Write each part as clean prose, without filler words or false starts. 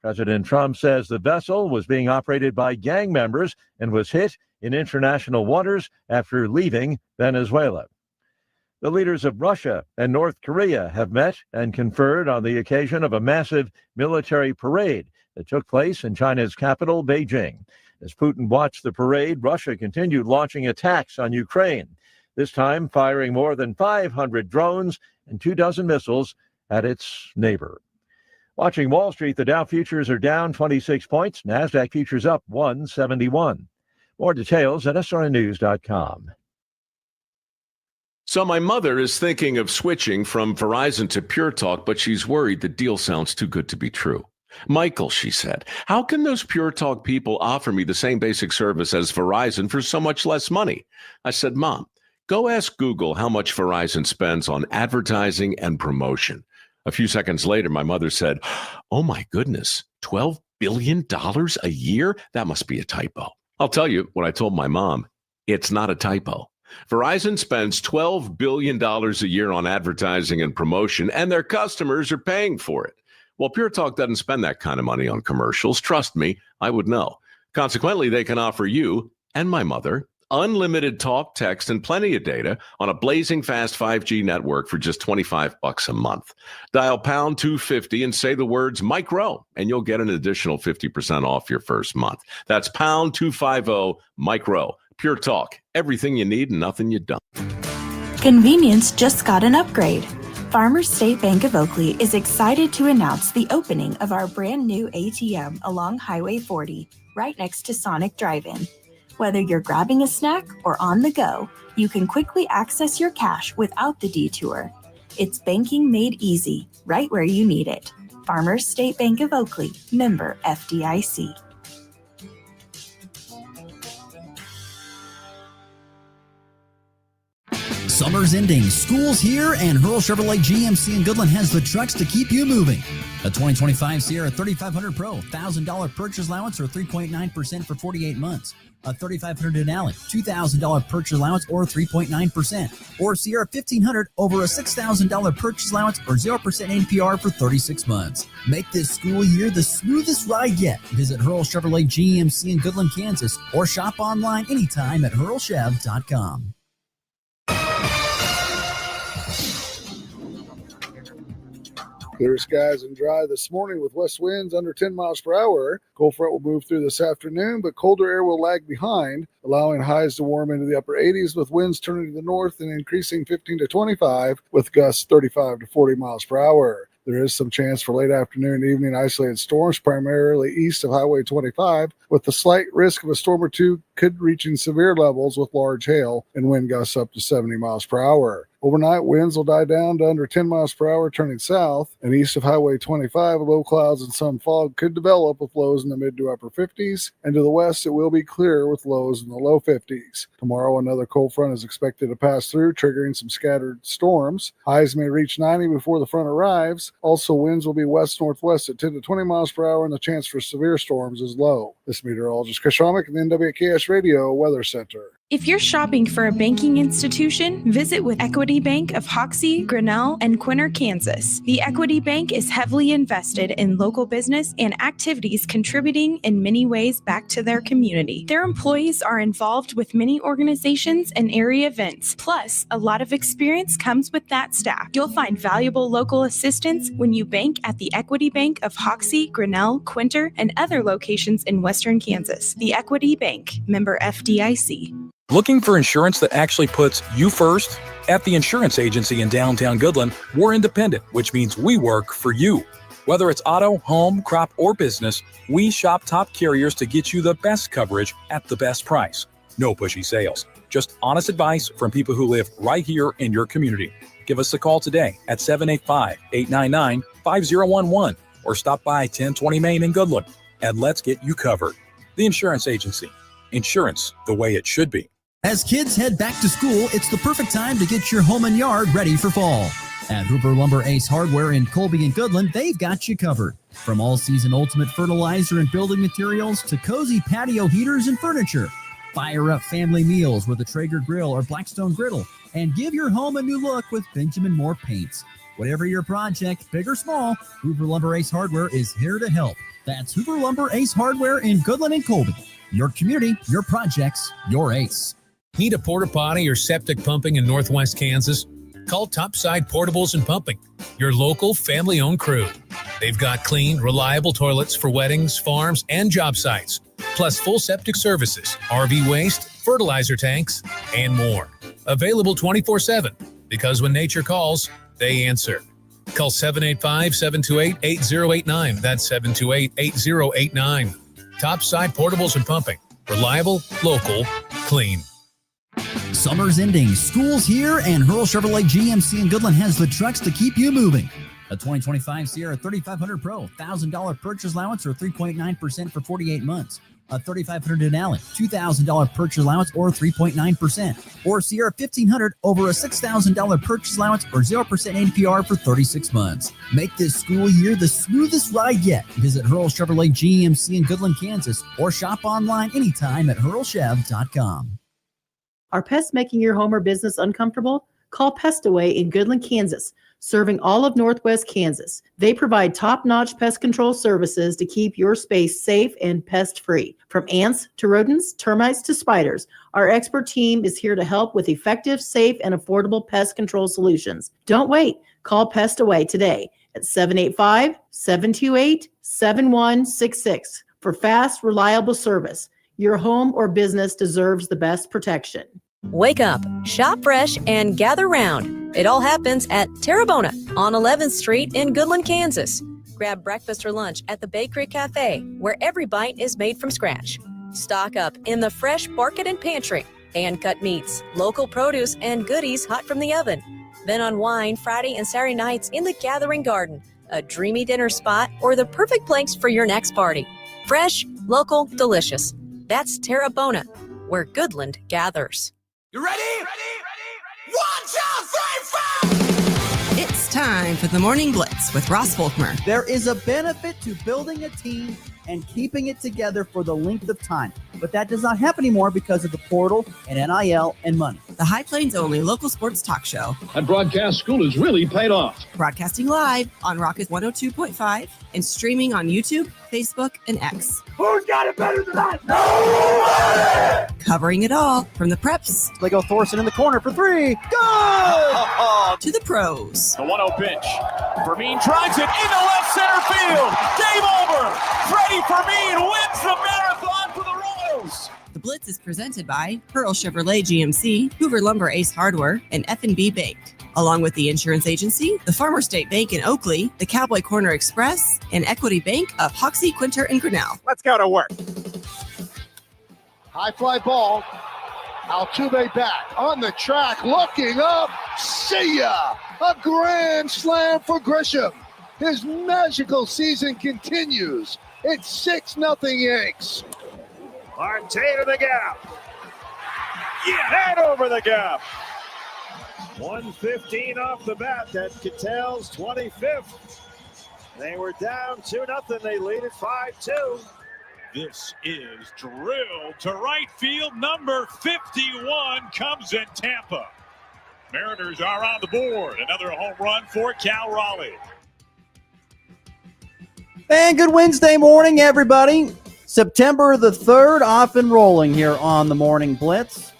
President Trump says the vessel was being operated by gang members and was hit in international waters after leaving Venezuela. The leaders of Russia and North Korea have met and conferred on the occasion of a massive military parade that took place in China's capital, Beijing. As Putin watched the parade, Russia continued launching attacks on Ukraine, this time firing more than 500 drones and 24 missiles at its neighbor. Watching Wall Street, the Dow futures are down 26 points. NASDAQ futures up 171. More details at srnnews.com. So my mother is thinking of switching from Verizon to Pure Talk, but she's worried the deal sounds too good to be true. Michael, she said, how can those Pure Talk people offer me the same basic service as Verizon for so much less money? I said, Mom, go ask Google how much Verizon spends on advertising and promotion. A few seconds later, my mother said, oh my goodness, $12 billion a year? That must be a typo. I'll tell you what I told my mom. It's not a typo. Verizon spends $12 billion a year on advertising and promotion, and their customers are paying for it. Well, Pure Talk doesn't spend that kind of money on commercials. Trust me, I would know. Consequently, they can offer you and my mother unlimited talk, text, and plenty of data on a blazing fast 5G network for just $25 a month. Dial pound 250 and say the words micro, and you'll get an additional 50% off your first month. That's pound 250 micro. Pure Talk, everything you need and nothing you don't. Convenience just got an upgrade. Farmers State Bank of Oakley is excited to announce the opening of our brand new ATM along Highway 40, right next to Sonic Drive-In. Whether you're grabbing a snack or on the go, you can quickly access your cash without the detour. It's banking made easy, right where you need it. Farmers State Bank of Oakley, member FDIC. Summer's ending, school's here, and Hurl Chevrolet GMC in Goodland has the trucks to keep you moving. A 2025 Sierra 3500 Pro, $1,000 purchase allowance or 3.9% for 48 months. A 3500 Denali, $2,000 purchase allowance or 3.9%. Or Sierra 1500 over a $6,000 purchase allowance or 0% APR for 36 months. Make this school year the smoothest ride yet. Visit Hurl Chevrolet GMC in Goodland, Kansas, or shop online anytime at hurlchev.com. Clear skies and dry this morning with west winds under 10 miles per hour. Cold front will move through this afternoon, but colder air will lag behind, allowing highs to warm into the upper 80s with winds turning to the north and increasing 15 to 25 with gusts 35 to 40 miles per hour. There is some chance for late afternoon and evening isolated storms, primarily east of Highway 25, with the slight risk of a storm or two could reaching severe levels with large hail and wind gusts up to 70 miles per hour. Overnight, winds will die down to under 10 miles per hour, turning south. And east of Highway 25, low clouds and some fog could develop with lows in the mid to upper 50s. And to the west, it will be clear with lows in the low 50s. Tomorrow, another cold front is expected to pass through, triggering some scattered storms. Highs may reach 90 before the front arrives. Also, winds will be west-northwest at 10 to 20 miles per hour, and the chance for severe storms is low. This meteorologist Chris Schromick in the NWKS Radio Weather Center. If you're shopping for a banking institution, visit with Equity Bank of Hoxie, Grinnell, and Quinter, Kansas. The Equity Bank is heavily invested in local business and activities contributing in many ways back to their community. Their employees are involved with many organizations and area events. Plus, a lot of experience comes with that staff. You'll find valuable local assistance when you bank at the Equity Bank of Hoxie, Grinnell, Quinter, and other locations in Western Kansas. The Equity Bank, member FDIC. Looking for insurance that actually puts you first? At the insurance agency in downtown Goodland, we're independent, which means we work for you. Whether it's auto, home, crop, or business, we shop top carriers to get you the best coverage at the best price. No pushy sales, just honest advice from people who live right here in your community. Give us a call today at 785-899-5011 or stop by 1020 Main in Goodland and let's get you covered. The insurance agency. Insurance the way it should be. As kids head back to school, it's the perfect time to get your home and yard ready for fall. At Hooper Lumber Ace Hardware in Colby and Goodland, they've got you covered. From all-season ultimate fertilizer and building materials to cozy patio heaters and furniture. Fire up family meals with a Traeger grill or Blackstone griddle and give your home a new look with Benjamin Moore paints. Whatever your project, big or small, Hoover Lumber Ace Hardware is here to help. That's Hoover Lumber Ace Hardware in Goodland and Colby. Your community, your projects, your ace. Need a porta potty or septic pumping in Northwest Kansas? Call Topside Portables and Pumping, your local family-owned crew. They've got clean, reliable toilets for weddings, farms, and job sites, plus full septic services, RV waste, fertilizer tanks, and more. Available 24/7, because when nature calls, they answer. Call 785-728-8089. That's 728-8089. Topside Portables and Pumping. Reliable, local, clean. Summer's ending, school's here, and Hurl Chevrolet GMC in Goodland has the trucks to keep you moving. A 2025 Sierra 3500 Pro, $1,000 purchase allowance or 3.9% for 48 months. A 3500 Denali, $2,000 purchase allowance or 3.9%. Or Sierra 1500 over a $6,000 purchase allowance or 0% APR for 36 months. Make this school year the smoothest ride yet. Visit Hurl Chevrolet GMC in Goodland, Kansas, or shop online anytime at hurlchev.com. Are pests making your home or business uncomfortable? Call Pest Away in Goodland, Kansas, serving all of Northwest Kansas. They provide top-notch pest control services to keep your space safe and pest-free. From ants to rodents, termites to spiders, our expert team is here to help with effective, safe, and affordable pest control solutions. Don't wait. Call Pest Away today at 785-728-7166 for fast, reliable service. Your home or business deserves the best protection. Wake up, shop fresh, and gather round. It all happens at Terrebonne on 11th Street in Goodland, Kansas. Grab breakfast or lunch at the Bakery Cafe, where every bite is made from scratch. Stock up in the fresh market and pantry, hand-cut meats, local produce, and goodies hot from the oven. Then unwind Friday and Saturday nights in the Gathering Garden, a dreamy dinner spot, or the perfect place for your next party. Fresh, local, delicious. That's Terrebonne, where Goodland gathers. You ready? Ready? 1, 2, 3, 4! It's time for the Morning Blitz with Ross Volkmer. There is a benefit to building a team and keeping it together for the length of time. But that does not happen anymore because of the portal and NIL and money. The High Plains only local sports talk show. That broadcast school has really paid off. Broadcasting live on Rocket 102.5 and streaming on YouTube, Facebook, and X. Who's got it better than that? Nobody! Covering it all from the preps. Lego Thorson in the corner for 3. Go! To the pros. The 1-0 pitch. Fermin drives it into left center field. Game over. Freddie Fermin wins the marathon for the Royals. The Blitz is presented by Hurl Chevrolet GMC, Hoover Lumber Ace Hardware, and F&B Baked, along with the Insurance Agency, the Farmer State Bank in Oakley, the Cowboy Corner Express, and Equity Bank of Hoxie, Quinter, and Grinnell. Let's go to work. High fly ball. Altuve back on the track, looking up. See ya! A grand slam for Grisham. His magical season continues. It's 6-0 Yanks. Marte to the gap. Yeah, and over the gap. 1:15 off the bat. That's Cattell's 25th. They were down 2-0. They lead it 5-2. This is drilled to right field. Number 51 comes in Tampa. Mariners are on the board. Another home run for Cal Raleigh. And good Wednesday morning, everybody. September the 3rd, off and rolling here on the Morning Blitz.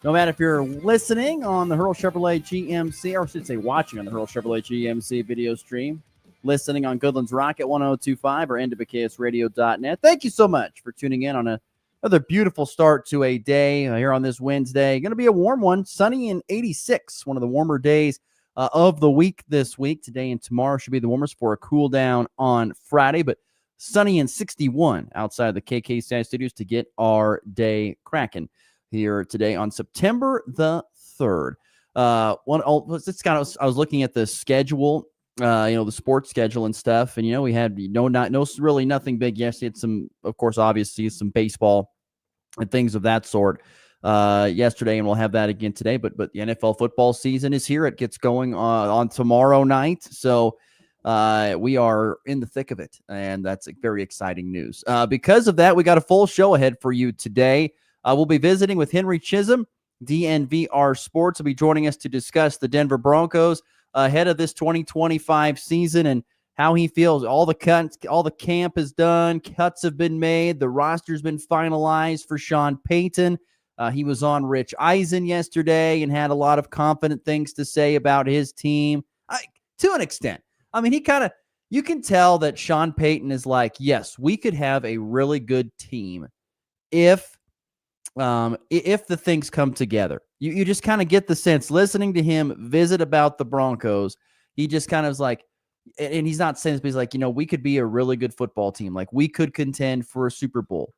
No matter if you're listening on the Hurl Chevrolet GMC, or I should say watching on the Hurl Chevrolet GMC video stream, listening on Goodland's Rocket 102.5 or NWKSradio.net. Thank you so much for tuning in on another beautiful start to a day here on this Wednesday. Going to be a warm one, sunny and 86, one of the warmer days of the week this week. Today and tomorrow should be the warmest for a cool down on Friday, but sunny and 61 outside the KKCI studios to get our day cracking here today on September the 3rd. I was looking at the schedule, the sports schedule and stuff, and we had really nothing big yesterday. Had some, of course, obviously some baseball and things of that sort yesterday, and we'll have that again today. But the NFL football season is here. It gets going on tomorrow night, so we are in the thick of it, and that's very exciting news. Because of that, we got a full show ahead for you today. We'll be visiting with Henry Chisholm DNVR Sports will be joining us to discuss the Denver Broncos ahead of this 2025 season and how he feels. All the camp is done. Cuts have been made. The roster's been finalized for Sean Payton. He was on Rich Eisen yesterday and had a lot of confident things to say about his team to an extent. I mean, you can tell that Sean Payton is like, yes, we could have a really good team if the things come together. You just kind of get the sense listening to him visit about the Broncos. He just kind of is like, and he's not saying this, but he's like, we could be a really good football team. Like we could contend for a Super Bowl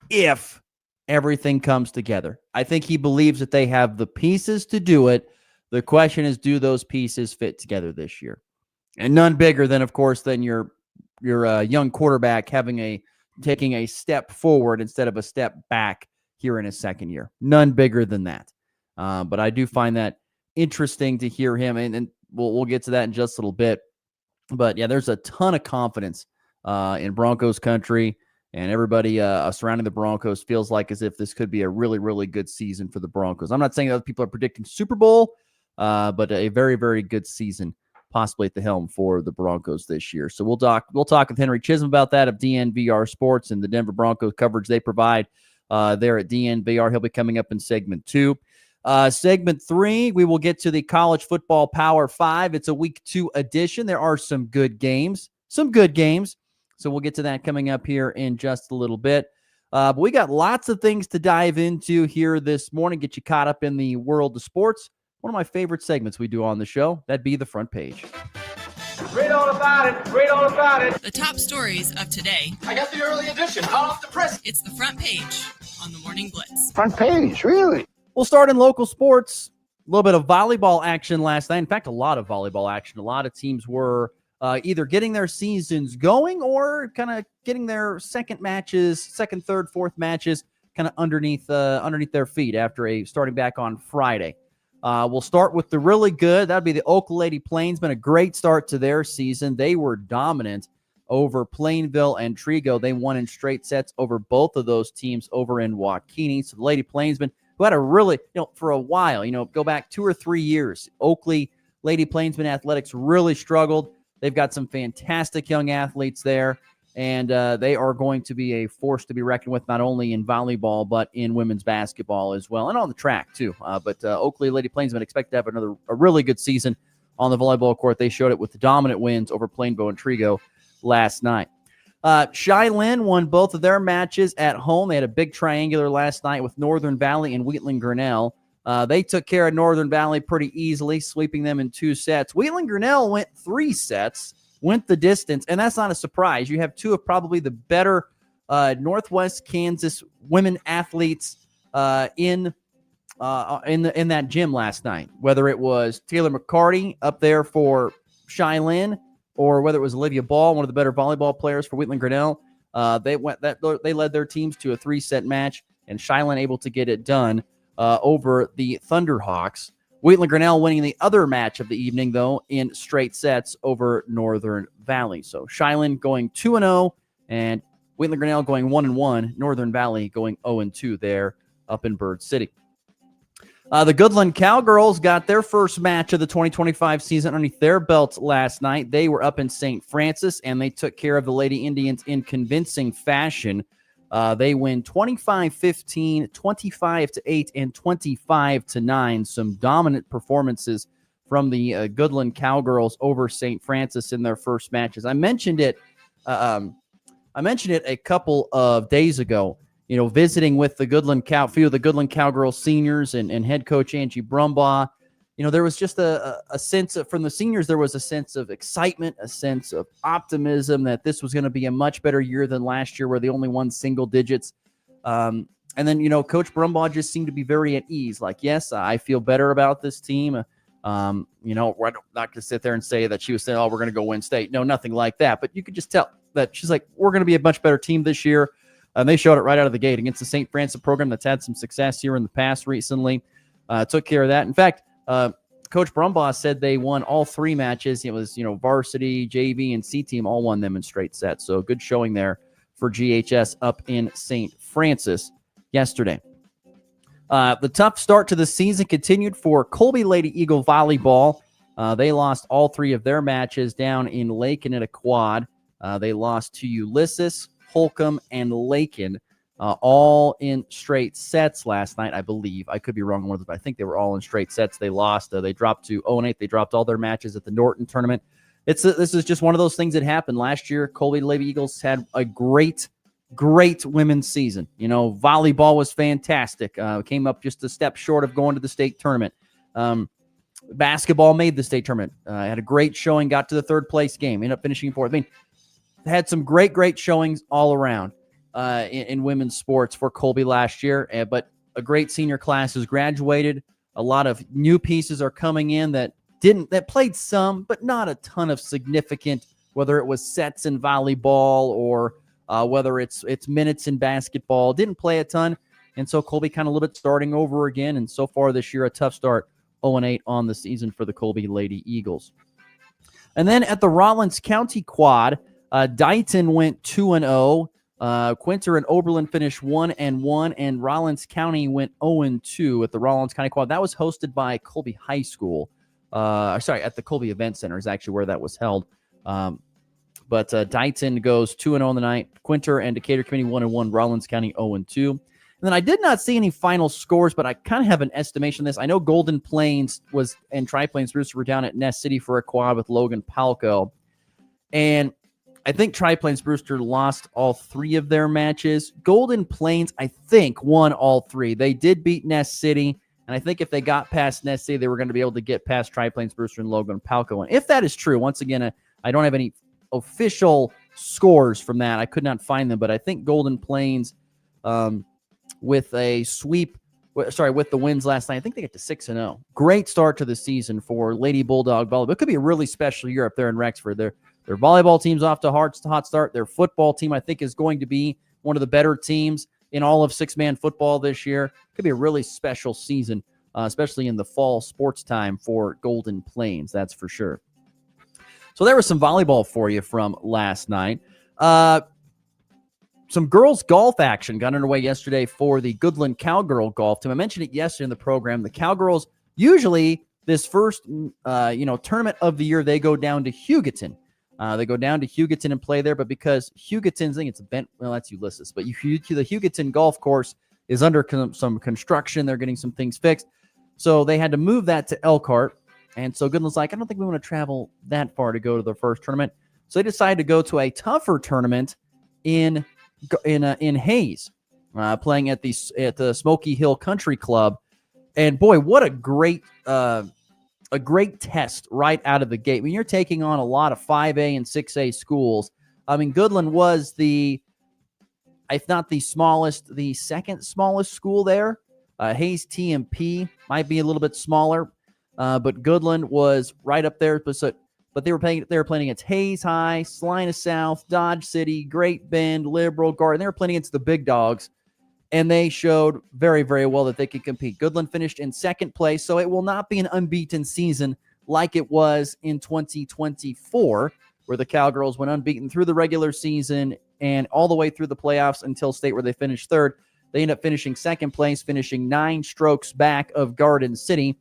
if everything comes together. I think he believes that they have the pieces to do it. The question is, do those pieces fit together this year? And none bigger than, of course, than your young quarterback taking a step forward instead of a step back here in his second year. None bigger than that. But I do find that interesting to hear him, and we'll get to that in just a little bit. But yeah, there's a ton of confidence in Broncos country, and everybody surrounding the Broncos feels like as if this could be a really, really good season for the Broncos. I'm not saying other people are predicting Super Bowl, but a very, very good season possibly at the helm for the Broncos this year. So we'll talk with Henry Chisholm about that of DNVR Sports and the Denver Broncos coverage they provide there at DNVR. He'll be coming up in segment 2. Segment 3, we will get to the college football Power 5. It's a week 2 edition. There are some good games. So we'll get to that coming up here in just a little bit. But we got lots of things to dive into here this morning, get you caught up in the world of sports. One of my favorite segments we do on the show, that'd be the front page. Read all about it. Read all about it. The top stories of today. I got the early edition, hot off the press. It's the front page on the Morning Blitz. Front page, really? We'll start in local sports. A little bit of volleyball action last night. In fact, a lot of volleyball action. A lot of teams were either getting their seasons going or kind of getting their second, third, fourth matches kind of underneath their feet after starting back on Friday. We'll start with the really good. That'd be the Oak Lady Plainsmen. A great start to their season. They were dominant over Plainville and Trigo. They won in straight sets over both of those teams over in Waukene. So the Lady Plainsmen, who had a really, for a while, go back 2 or 3 years, Oakley Lady Plainsmen athletics really struggled. They've got some fantastic young athletes there, and they are going to be a force to be reckoned with, not only in volleyball, but in women's basketball as well, and on the track, too. But Oakley Lady Plainsmen expect to have a really good season on the volleyball court. They showed it with the dominant wins over Plainville and Trigo last night. Shiloh won both of their matches at home. They had a big triangular last night with Northern Valley and Wheatland-Grinnell. They took care of Northern Valley pretty easily, sweeping them in 2 sets. Wheatland-Grinnell went 3 sets, went the distance, and that's not a surprise. You have 2 of probably the better Northwest Kansas women athletes in that gym last night, whether it was Taylor McCarty up there for Shiloh or whether it was Olivia Ball, one of the better volleyball players for Wheatland-Grinnell. They led their teams to a 3-set match, and Shiloh able to get it done over the Thunderhawks. Wheatland-Grinnell winning the other match of the evening, though, in straight sets over Northern Valley. So Shiloh going 2-0, and Wheatland-Grinnell going 1-1. Northern Valley going 0-2 there up in Bird City. The Goodland Cowgirls got their first match of the 2025 season underneath their belts last night. They were up in St. Francis, and they took care of the Lady Indians in convincing fashion. They win 25-15, 25-8, and 25-9. Some dominant performances from the Goodland Cowgirls over St. Francis in their first matches. I mentioned it a couple of days ago. Visiting with the few of the Goodland Cowgirls seniors and head coach Angie Brumbaugh. There was just a sense from the seniors, there was a sense of excitement, a sense of optimism that this was going to be a much better year than last year where they only won single digits. And then, Coach Brumbaugh just seemed to be very at ease. Like, yes, I feel better about this team. We're not going to sit there and say that she was saying, oh, we're going to go win state. No, nothing like that. But you could just tell that she's like, we're going to be a much better team this year. And they showed it right out of the gate against the St. Francis program that's had some success here in the past recently. Took care of that. In fact, Coach Brumbaugh said they won all 3 matches. It was, varsity, JV, and C team all won them in straight sets. So good showing there for GHS up in St. Francis yesterday. The tough start to the season continued for Colby Lady Eagle Volleyball. They lost all 3 of their matches down in Lakin at a quad. They lost to Ulysses, Holcomb, and Lakin, all in straight sets last night, I believe. I could be wrong on this, but I think they were all in straight sets. They lost. They dropped to 0-8. They dropped all their matches at the Norton tournament. This is just one of those things that happened. Last year, Colby Lady Eagles had a great women's season. Volleyball was fantastic. Came up just a step short of going to the state tournament. Basketball made the state tournament. Had a great showing, got to the 3rd place game, ended up finishing 4th. I mean, had some great showings all around in women's sports for Colby last year. But a great senior class has graduated. A lot of new pieces are coming in that played some, but not a ton of significant, whether it was sets in volleyball or whether it's minutes in basketball. Didn't play a ton. And so Colby kind of a little bit starting over again. And so far this year, a tough start, 0-8 on the season for the Colby Lady Eagles. And then at the Rollins County Quad, Dighton went 2-0. Quinter and Oberlin finished 1-1, and Rollins County went 0-2 at the Rollins County Quad. That was hosted by Colby High School. At the Colby Event Center is actually where that was held. But Dighton goes 2-0 on the night. Quinter and Decatur Committee 1-1. Rollins County 0-2. And then I did not see any final scores, but I kind of have an estimation of this. I know Golden Plains and Tri-Plains Brewster were down at Ness City for a quad with Logan Palco. And I think Tri-Plains Brewster lost all 3 of their matches. Golden Plains, I think, won all 3. They did beat Ness City. And I think if they got past Ness City, they were going to be able to get past Tri-Plains Brewster and Logan Palco. And if that is true, once again, I don't have any official scores from that. I could not find them, but I think Golden Plains, with a sweep, with the wins last night, I think they get to 6-0. Great start to the season for Lady Bulldog Volleyball. It could be a really special year up there in Rexford. Their volleyball team's off to a hot start. Their football team, I think, is going to be one of the better teams in all of 6-man football this year. Could be a really special season, especially in the fall sports time for Golden Plains, that's for sure. So there was some volleyball for you from last night. Some girls golf action got underway yesterday for the Goodland Cowgirl golf team. I mentioned it yesterday in the program. The Cowgirls, usually this first tournament of the year, they go down to Hugoton. They go down to Hugoton and play there, but because Hugoton's thing, that's Ulysses, but the Hugoton golf course is under some construction. They're getting some things fixed. So they had to move that to Elkhart. And so Goodland's like, I don't think we want to travel that far to go to the first tournament. So they decided to go to a tougher tournament in Hayes, playing at the Smoky Hill Country Club. And boy, what a great test right out of the gate. When you're taking on a lot of 5A and 6A schools, I mean, Goodland was if not the smallest, the second smallest school there. Hayes TMP might be a little bit smaller, but Goodland was right up there. But they were playing against Hayes High, Salina South, Dodge City, Great Bend, Liberal, Garden. They were playing against the big dogs, and they showed very, very well that they could compete. Goodland finished in second place, so it will not be an unbeaten season like it was in 2024, where the Cowgirls went unbeaten through the regular season and all the way through the playoffs until state, where they finished third. They ended up finishing second place, finishing 9 strokes back of Garden City,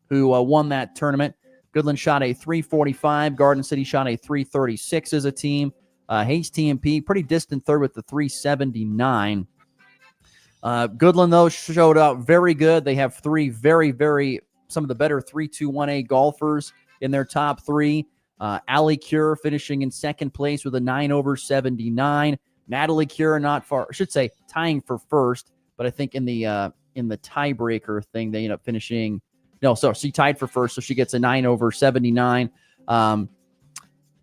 who won that tournament. Goodland shot a 345. Garden City shot a 336 as a team. Hayes TMP, pretty distant third with the 379. Goodland, though, showed up very good. They have 3 very, very, some of the better 3-2-1A golfers in their top 3. Allie Cure finishing in second place with a 9/79. Natalie Cure not far, I should say, tying for first, but I think in the tiebreaker thing, they end up finishing. No, so she tied for first, so she gets a 9/79.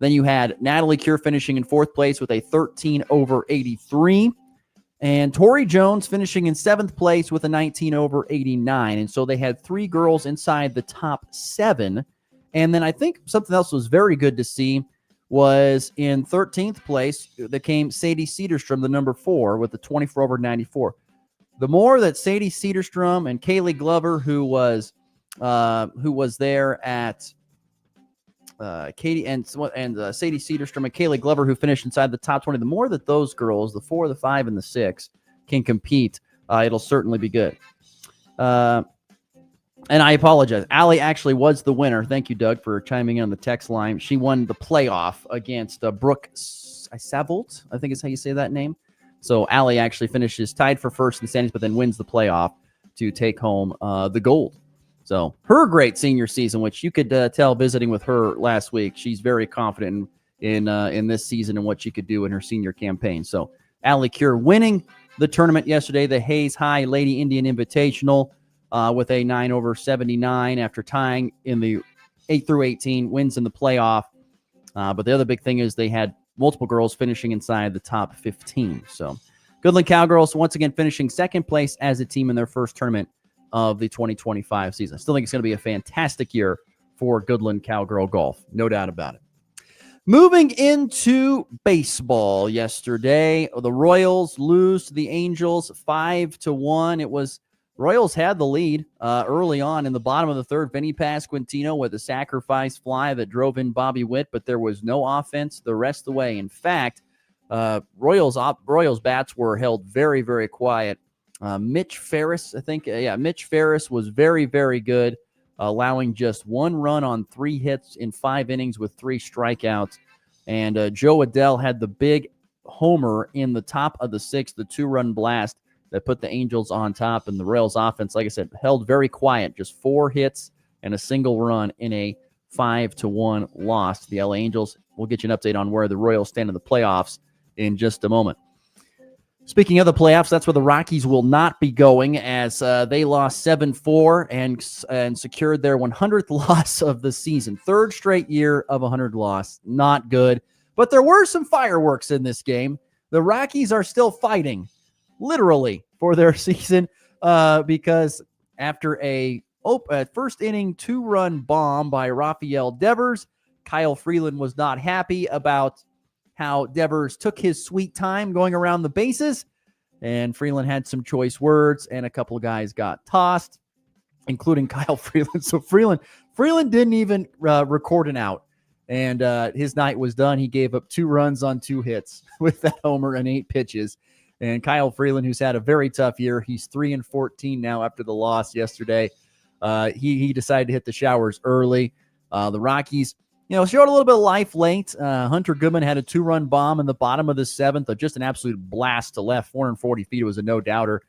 Then you had Natalie Cure finishing in fourth place with a 13/83. And Tori Jones finishing in seventh place with a 19/89. And so they had 3 girls inside the top 7. And then I think something else was very good to see was in 13th place, that came Sadie Cedarstrom, the number 4, with the 24/94. The more that Sadie Cedarstrom and Kaylee Glover, who was there at Katie and Sadie Cedarstrom and Kaylee Glover, who finished inside the top 20, the more that those girls, the 4, the 5, and the 6, can compete, it'll certainly be good. And I apologize. Allie actually was the winner. Thank you, Doug, for chiming in on the text line. She won the playoff against Brooke Savolt, I think is how you say that name. So Allie actually finishes tied for first in the standings, but then wins the playoff to take home the gold. So her great senior season, which you could tell visiting with her last week, she's very confident in this season and what she could do in her senior campaign. So Allie Cure winning the tournament yesterday, the Hayes High Lady Indian Invitational, with a 9/79 after tying in the 8 through 18, wins in the playoff. But the other big thing is they had multiple girls finishing inside the top 15. So Goodland Cowgirls once again finishing second place as a team in their first tournament of the 2025 season. I still think it's going to be a fantastic year for Goodland Cowgirl golf. No doubt about it. Moving into baseball yesterday, the Royals lose to the Angels 5-1. It was Royals had the lead early on in the bottom of the third. Vinny Pasquantino with a sacrifice fly that drove in Bobby Witt, but there was no offense the rest of the way. In fact, Royals bats were held very, very quiet. Mitch Ferris, Mitch Ferris was very, very good, allowing just one run on 3 hits in 5 innings with 3 strikeouts. And Joe Adell had the big homer in the top of the 6th, the 2-run blast that put the Angels on top. And the Royals offense, like I said, held very quiet, just 4 hits and a single run in a 5-1 loss to the LA Angels. We'll get you an update on where the Royals stand in the playoffs in just a moment. Speaking of the playoffs, that's where the Rockies will not be going, as they lost 7-4 and secured their 100th loss of the season. 3rd straight year of 100 loss. Not good. But there were some fireworks in this game. The Rockies are still fighting, literally, for their season, because after a first inning 2-run bomb by Rafael Devers, Kyle Freeland was not happy about how Devers took his sweet time going around the bases, and Freeland had some choice words, and a couple of guys got tossed, including Kyle Freeland. So Freeland didn't even record an out, and his night was done. He gave up 2 runs on 2 hits with that homer and 8 pitches. And Kyle Freeland, who's had a very tough year, he's 3-14 now after the loss yesterday. He decided to hit the showers early. The Rockies, showed a little bit of life late. Hunter Goodman had a 2-run bomb in the bottom of the 7th, just an absolute blast to left, 440 feet. It was a no-doubter.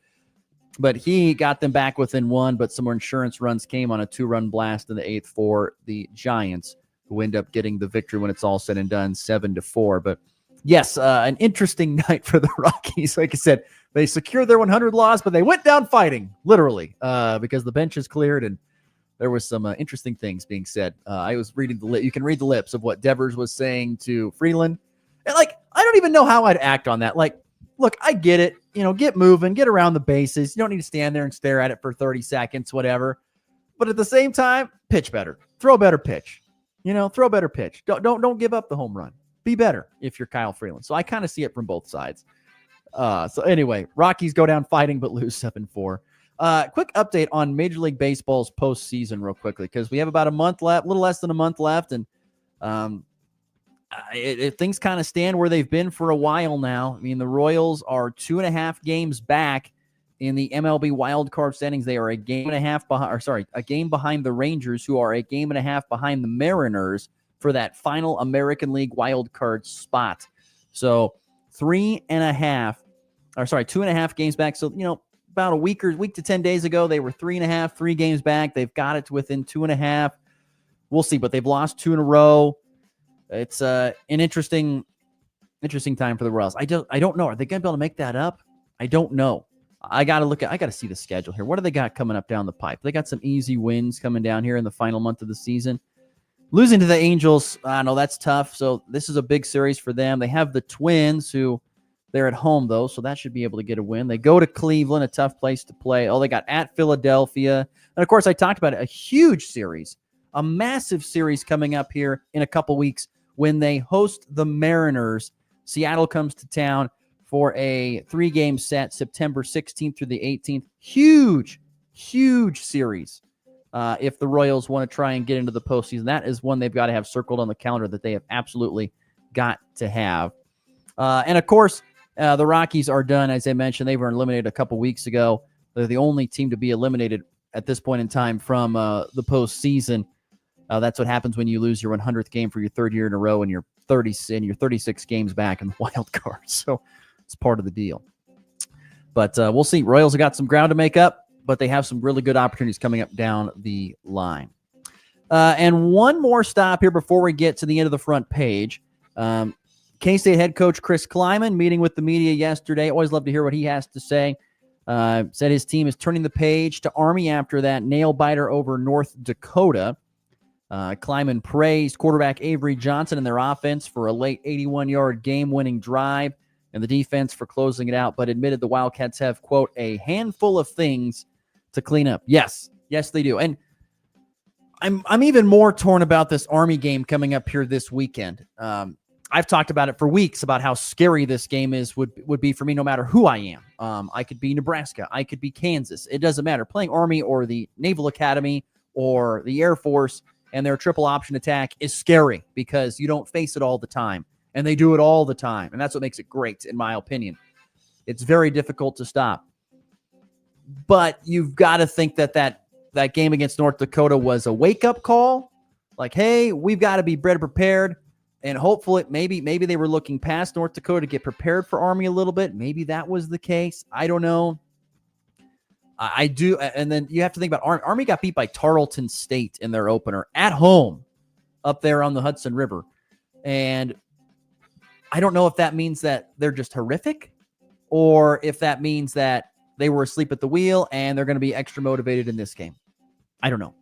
But he got them back within 1, but some more insurance runs came on a 2-run blast in the 8th for the Giants, who end up getting the victory when it's all said and done, 7-4. But yes, an interesting night for the Rockies. Like I said, they secured their 100 loss, but they went down fighting, literally, because the bench is cleared and there was some interesting things being said. I was reading you can read the lips of what Devers was saying to Freeland. And I don't even know how I'd act on that. Look, I get it. Get moving, get around the bases. You don't need to stand there and stare at it for 30 seconds, whatever. But at the same time, pitch better. Throw a better pitch. Throw a better pitch. Don't give up the home run. Be better if you're Kyle Freeland. So I kind of see it from both sides. So anyway, Rockies go down fighting but lose 7-4. Quick update on Major League Baseball's postseason real quickly, because we have about a month left, a little less than a month left, and things kind of stand where they've been for a while now. I mean, the Royals are 2.5 games back in the MLB wildcard standings. They are a game behind the Rangers, who are a game and a half behind the Mariners for that final American League wildcard spot. So 2.5 games back. So, about a week to 10 days ago, they were 3 games back. They've got it to within 2.5. We'll see, but they've lost 2 in a row. It's an interesting time for the Royals. I don't know. Are they going to be able to make that up? I don't know. I got to see the schedule here. What do they got coming up down the pipe? They got some easy wins coming down here in the final month of the season. Losing to the Angels, I know that's tough. So this is a big series for them. They have the Twins, who they're at home, though, so that should be able to get a win. They go to Cleveland, a tough place to play. They got at Philadelphia. And, of course, I talked about it, a huge series, a massive series coming up here in a couple weeks when they host the Mariners. Seattle comes to town for a 3-game set, September 16th through the 18th. Huge series. If the Royals want to try and get into the postseason, that is one they've got to have circled on the calendar that they have absolutely got to have. And, of course, the Rockies are done. As I mentioned, they were eliminated a couple weeks ago They're the only team to be eliminated at this point in time from the postseason. That's what happens when you lose your 100th game for your third year in a row and your 36 games back in the wild card. So it's part of the deal. But we'll see. Royals have got some ground to make up, but they have some really good opportunities coming up down the line. And one more stop here before we get to the end of the front page. K-State head coach Chris Kleiman meeting with the media yesterday. Always love to hear what he has to say. Said his team is turning the page to Army after that nail-biter over North Dakota. Kleiman praised quarterback Avery Johnson and their offense for a late 81-yard game-winning drive and the defense for closing it out, but admitted the Wildcats have, quote, a handful of things to clean up. Yes, they do. And I'm even more torn about this Army game coming up here this weekend. I've talked about it for weeks about how scary this game would be for me no matter who I am. I could be Nebraska. I could be Kansas. It doesn't matter. Playing Army or the Naval Academy or the Air Force and their triple option attack is scary because you don't face it all the time. And they do it all the time. And that's what makes it great, in my opinion. It's very difficult to stop. But you've got to think that game against North Dakota was a wake-up call. Like, hey, we've got to be better prepared. And hopefully, maybe they were looking past North Dakota to get prepared for Army a little bit. Maybe that was the case. I don't know. I do. And then you have to think about Army. Army got beat by Tarleton State in their opener at home up there on the Hudson River. And I don't know if that means that they're just horrific or if that means that they were asleep at the wheel and they're going to be extra motivated in this game. I don't know.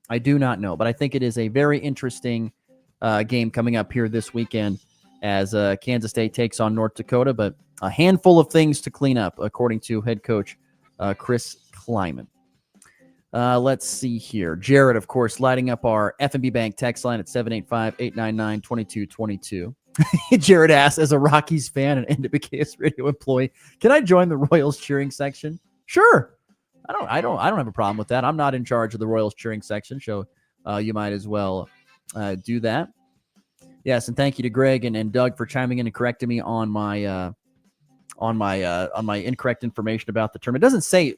I do not know. But I think it is a very interesting game coming up here this weekend as Kansas State takes on North Dakota. But a handful of things to clean up, according to head coach Chris Kleiman. Let's see here. Jared, of course, lighting up our FNB Bank text line at 785-899-2222. Jared asks, as a Rockies fan and NWKS radio employee, can I join the Royals cheering section? Sure. I don't have a problem with that. I'm not in charge of the Royals cheering section, so you might as well do that. Yes, and thank you to Greg and Doug for chiming in and correcting me on my incorrect information about the term. It doesn't say,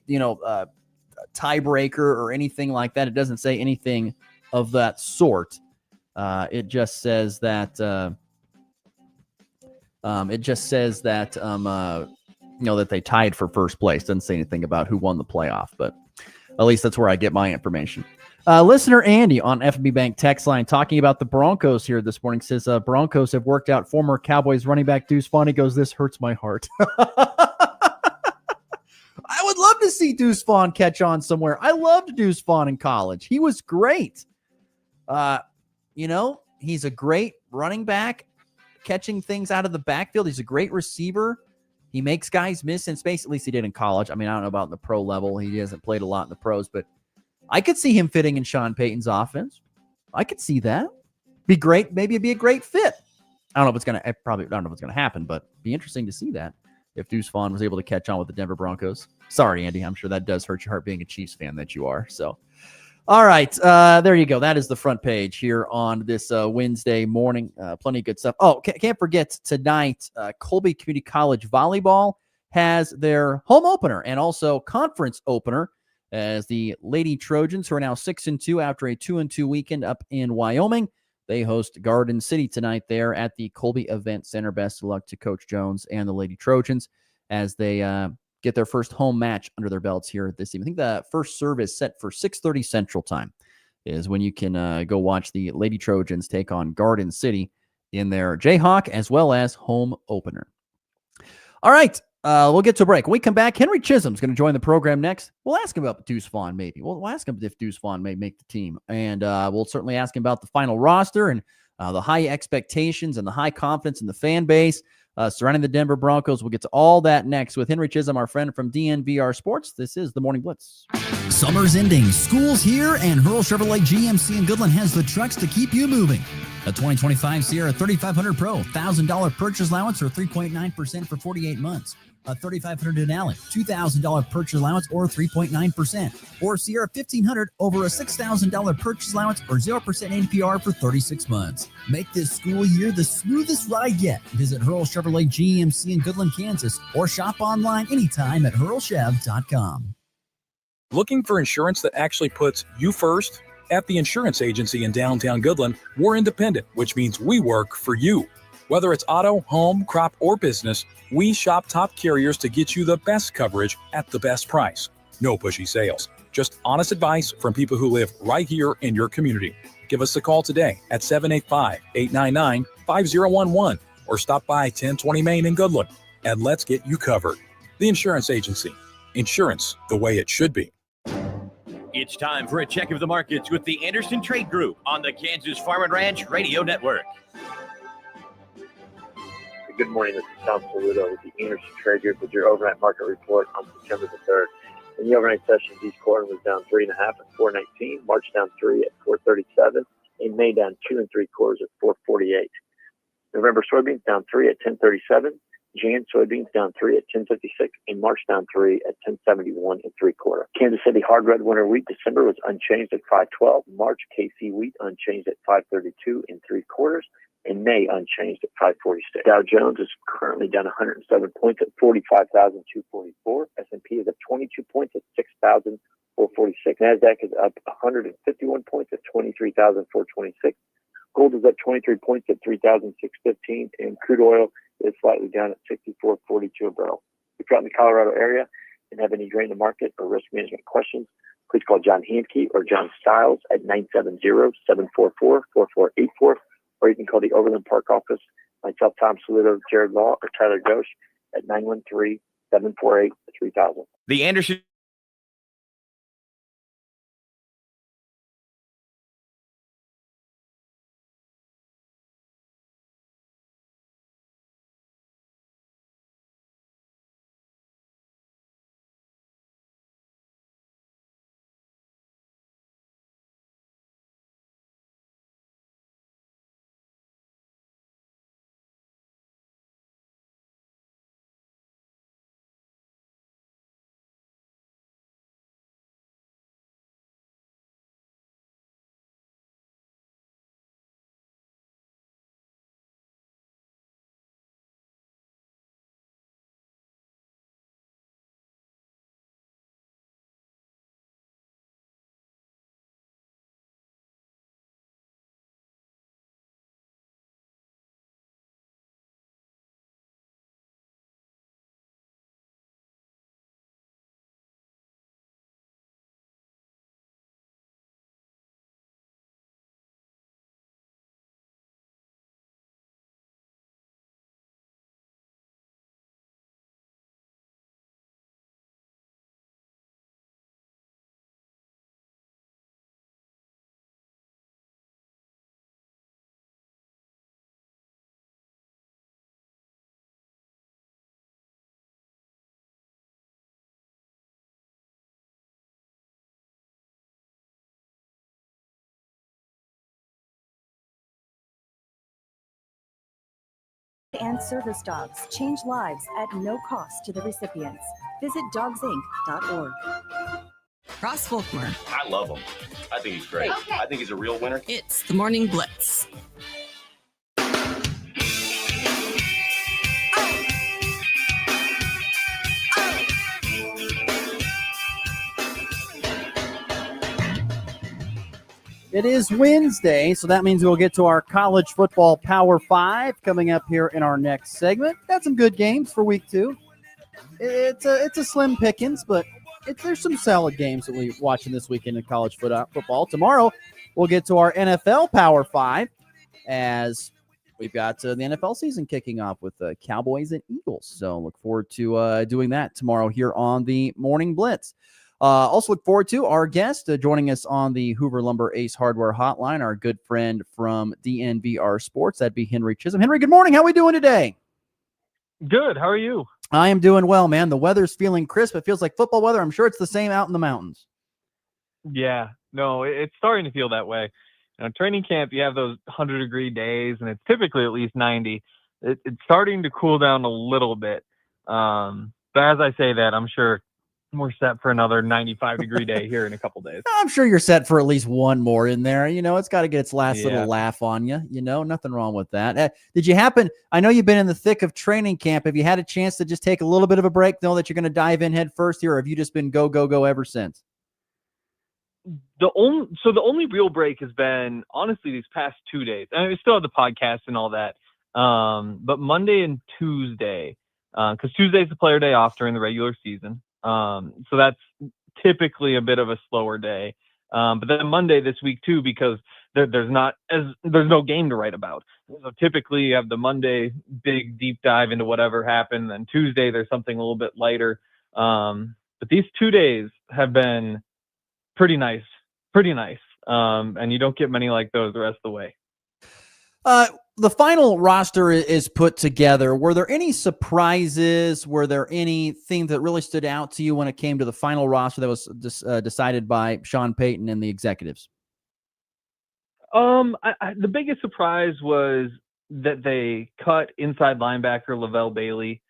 tiebreaker or anything like that. It doesn't say anything of that sort. It just says that that they tied for first place. Doesn't say anything about who won the playoff, but at least that's where I get my information. Listener Andy on FNB Bank text line talking about the Broncos here this morning says Broncos have worked out former Cowboys running back Deuce Vaughn. He goes, this hurts my heart. I would love to see Deuce Vaughn catch on somewhere. I loved Deuce Vaughn in college. He was great. He's a great running back, catching things out of the backfield. He's a great receiver. He makes guys miss in space. At least he did in college. I mean, I don't know about the pro level. He hasn't played a lot in the pros, but I could see him fitting in Sean Payton's offense. I could see that. Be great. Maybe it'd be a great fit. I don't know if it's going to happen, but it'd be interesting to see that if Deuce Vaughn was able to catch on with the Denver Broncos. Sorry, Andy. I'm sure that does hurt your heart being a Chiefs fan that you are. So, all right. There you go. That is the front page here on this Wednesday morning. Plenty of good stuff. Oh, can't forget tonight, Colby Community College Volleyball has their home opener and also conference opener as the Lady Trojans, who are now 6-2 after a 2-2 weekend up in Wyoming. They host Garden City tonight there at the Colby Event Center. Best of luck to Coach Jones and the Lady Trojans as they get their first home match under their belts here this evening. I think the first serve is set for 6:30 Central Time is when you can go watch the Lady Trojans take on Garden City in their Jayhawk as well as home opener. All right. We'll get to a break. When we come back, Henry Chisholm's going to join the program next. We'll ask him about Deuce Vaughn, maybe. We'll ask him if Deuce Vaughn may make the team. And we'll certainly ask him about the final roster and the high expectations and the high confidence in the fan base surrounding the Denver Broncos. We'll get to all that next with Henry Chisholm, our friend from DNVR Sports. This is the Morning Blitz. Summer's ending, school's here, and Hurl Chevrolet GMC in Goodland has the trucks to keep you moving. A 2025 Sierra 3500 Pro, $1,000 purchase allowance or 3.9% for 48 months. A 3500 Denali, $2,000 purchase allowance or 3.9%. Or Sierra 1500 over a $6,000 purchase allowance or 0% APR for 36 months. Make this school year the smoothest ride yet. Visit Hurl Chevrolet GMC in Goodland, Kansas, or shop online anytime at hurlchev.com. Looking for insurance that actually puts you first? At the insurance agency in downtown Goodland, we're independent, which means we work for you. Whether it's auto, home, crop, or business, we shop top carriers to get you the best coverage at the best price. No pushy sales, just honest advice from people who live right here in your community. Give us a call today at 785-899-5011 or stop by 1020 Main in Goodland, and let's get you covered. The insurance agency. Insurance the way it should be. It's time for a check of the markets with the Anderson Trade Group on the Kansas Farm and Ranch Radio Network. Good morning, this is Tom Saludo with the Anderson Trade Group with your overnight market report on September the 3rd. In the overnight session, East corn was down 3.5 at 419, March down 3 at 437, and May down 2 3/4 at 448. November soybeans down 3 at 1037. Jan soybeans down 3 at 1056, and March down 3 at 1071 3/4. Kansas City hard red winter wheat December was unchanged at 512. March KC wheat unchanged at 532 3/4, and May unchanged at 546. Dow Jones is currently down 107 points at 45,244. S&P is up 22 points at 6,446. Nasdaq is up 151 points at 23,426. Gold is up 23 points at 3,615, and crude oil is slightly down at 64.42 a barrel. If you're out in the Colorado area and have any grain to market or risk management questions, please call John Handke or John Stiles at 970-744-4484, or you can call the Overland Park office, myself, Tom Saludo, Jared Law, or Tyler Ghosh at 913-748-3000. The Anderson and service dogs change lives at no cost to the recipients. Visit dogsinc.org. Ross Volkmer. I love him. I think he's great. Okay. I think he's a real winner. It's the Morning Blitz. It is Wednesday, so that means we'll get to our college football Power 5 coming up here in our next segment. Got some good games for week 2. It's a slim pickings, but there's some solid games that we're watching this weekend in college football. Tomorrow, we'll get to our NFL Power 5 as we've got the NFL season kicking off with the Cowboys and Eagles. So look forward to doing that tomorrow here on the Morning Blitz. Also look forward to our guest joining us on the Hoover Lumber Ace Hardware Hotline, our good friend from DNVR Sports. That'd be Henry Chisholm. Henry, good morning. How are we doing today? Good. How are you? I am doing well, man. The weather's feeling crisp. It feels like football weather. I'm sure it's the same out in the mountains. Yeah. No, it's starting to feel that way. Training camp, you have those 100-degree days, and it's typically at least 90. It's starting to cool down a little bit. But as I say that, I'm sure we're set for another 95-degree day here in a couple days. I'm sure you're set for at least one more in there. It's got to get its last little laugh on you. Nothing wrong with that. Did you happen? I know you've been in the thick of training camp. Have you had a chance to just take a little bit of a break, know that you're going to dive in head first here, or have you just been go, go, go ever since? the only real break has been honestly these past 2 days. I mean, we still have the podcast and all that, but Monday and Tuesday, because Tuesday's the player day off during the regular season, so that's typically a bit of a slower day. But then Monday this week too, because there's no game to write about. So typically you have the Monday big deep dive into whatever happened, then Tuesday there's something a little bit lighter. But these 2 days have been pretty nice. And you don't get many like those the rest of the way. The final roster is put together. Were there any surprises? Were there anything that really stood out to you when it came to the final roster that was decided by Sean Payton and the executives? The biggest surprise was that they cut inside linebacker Lavelle Bailey,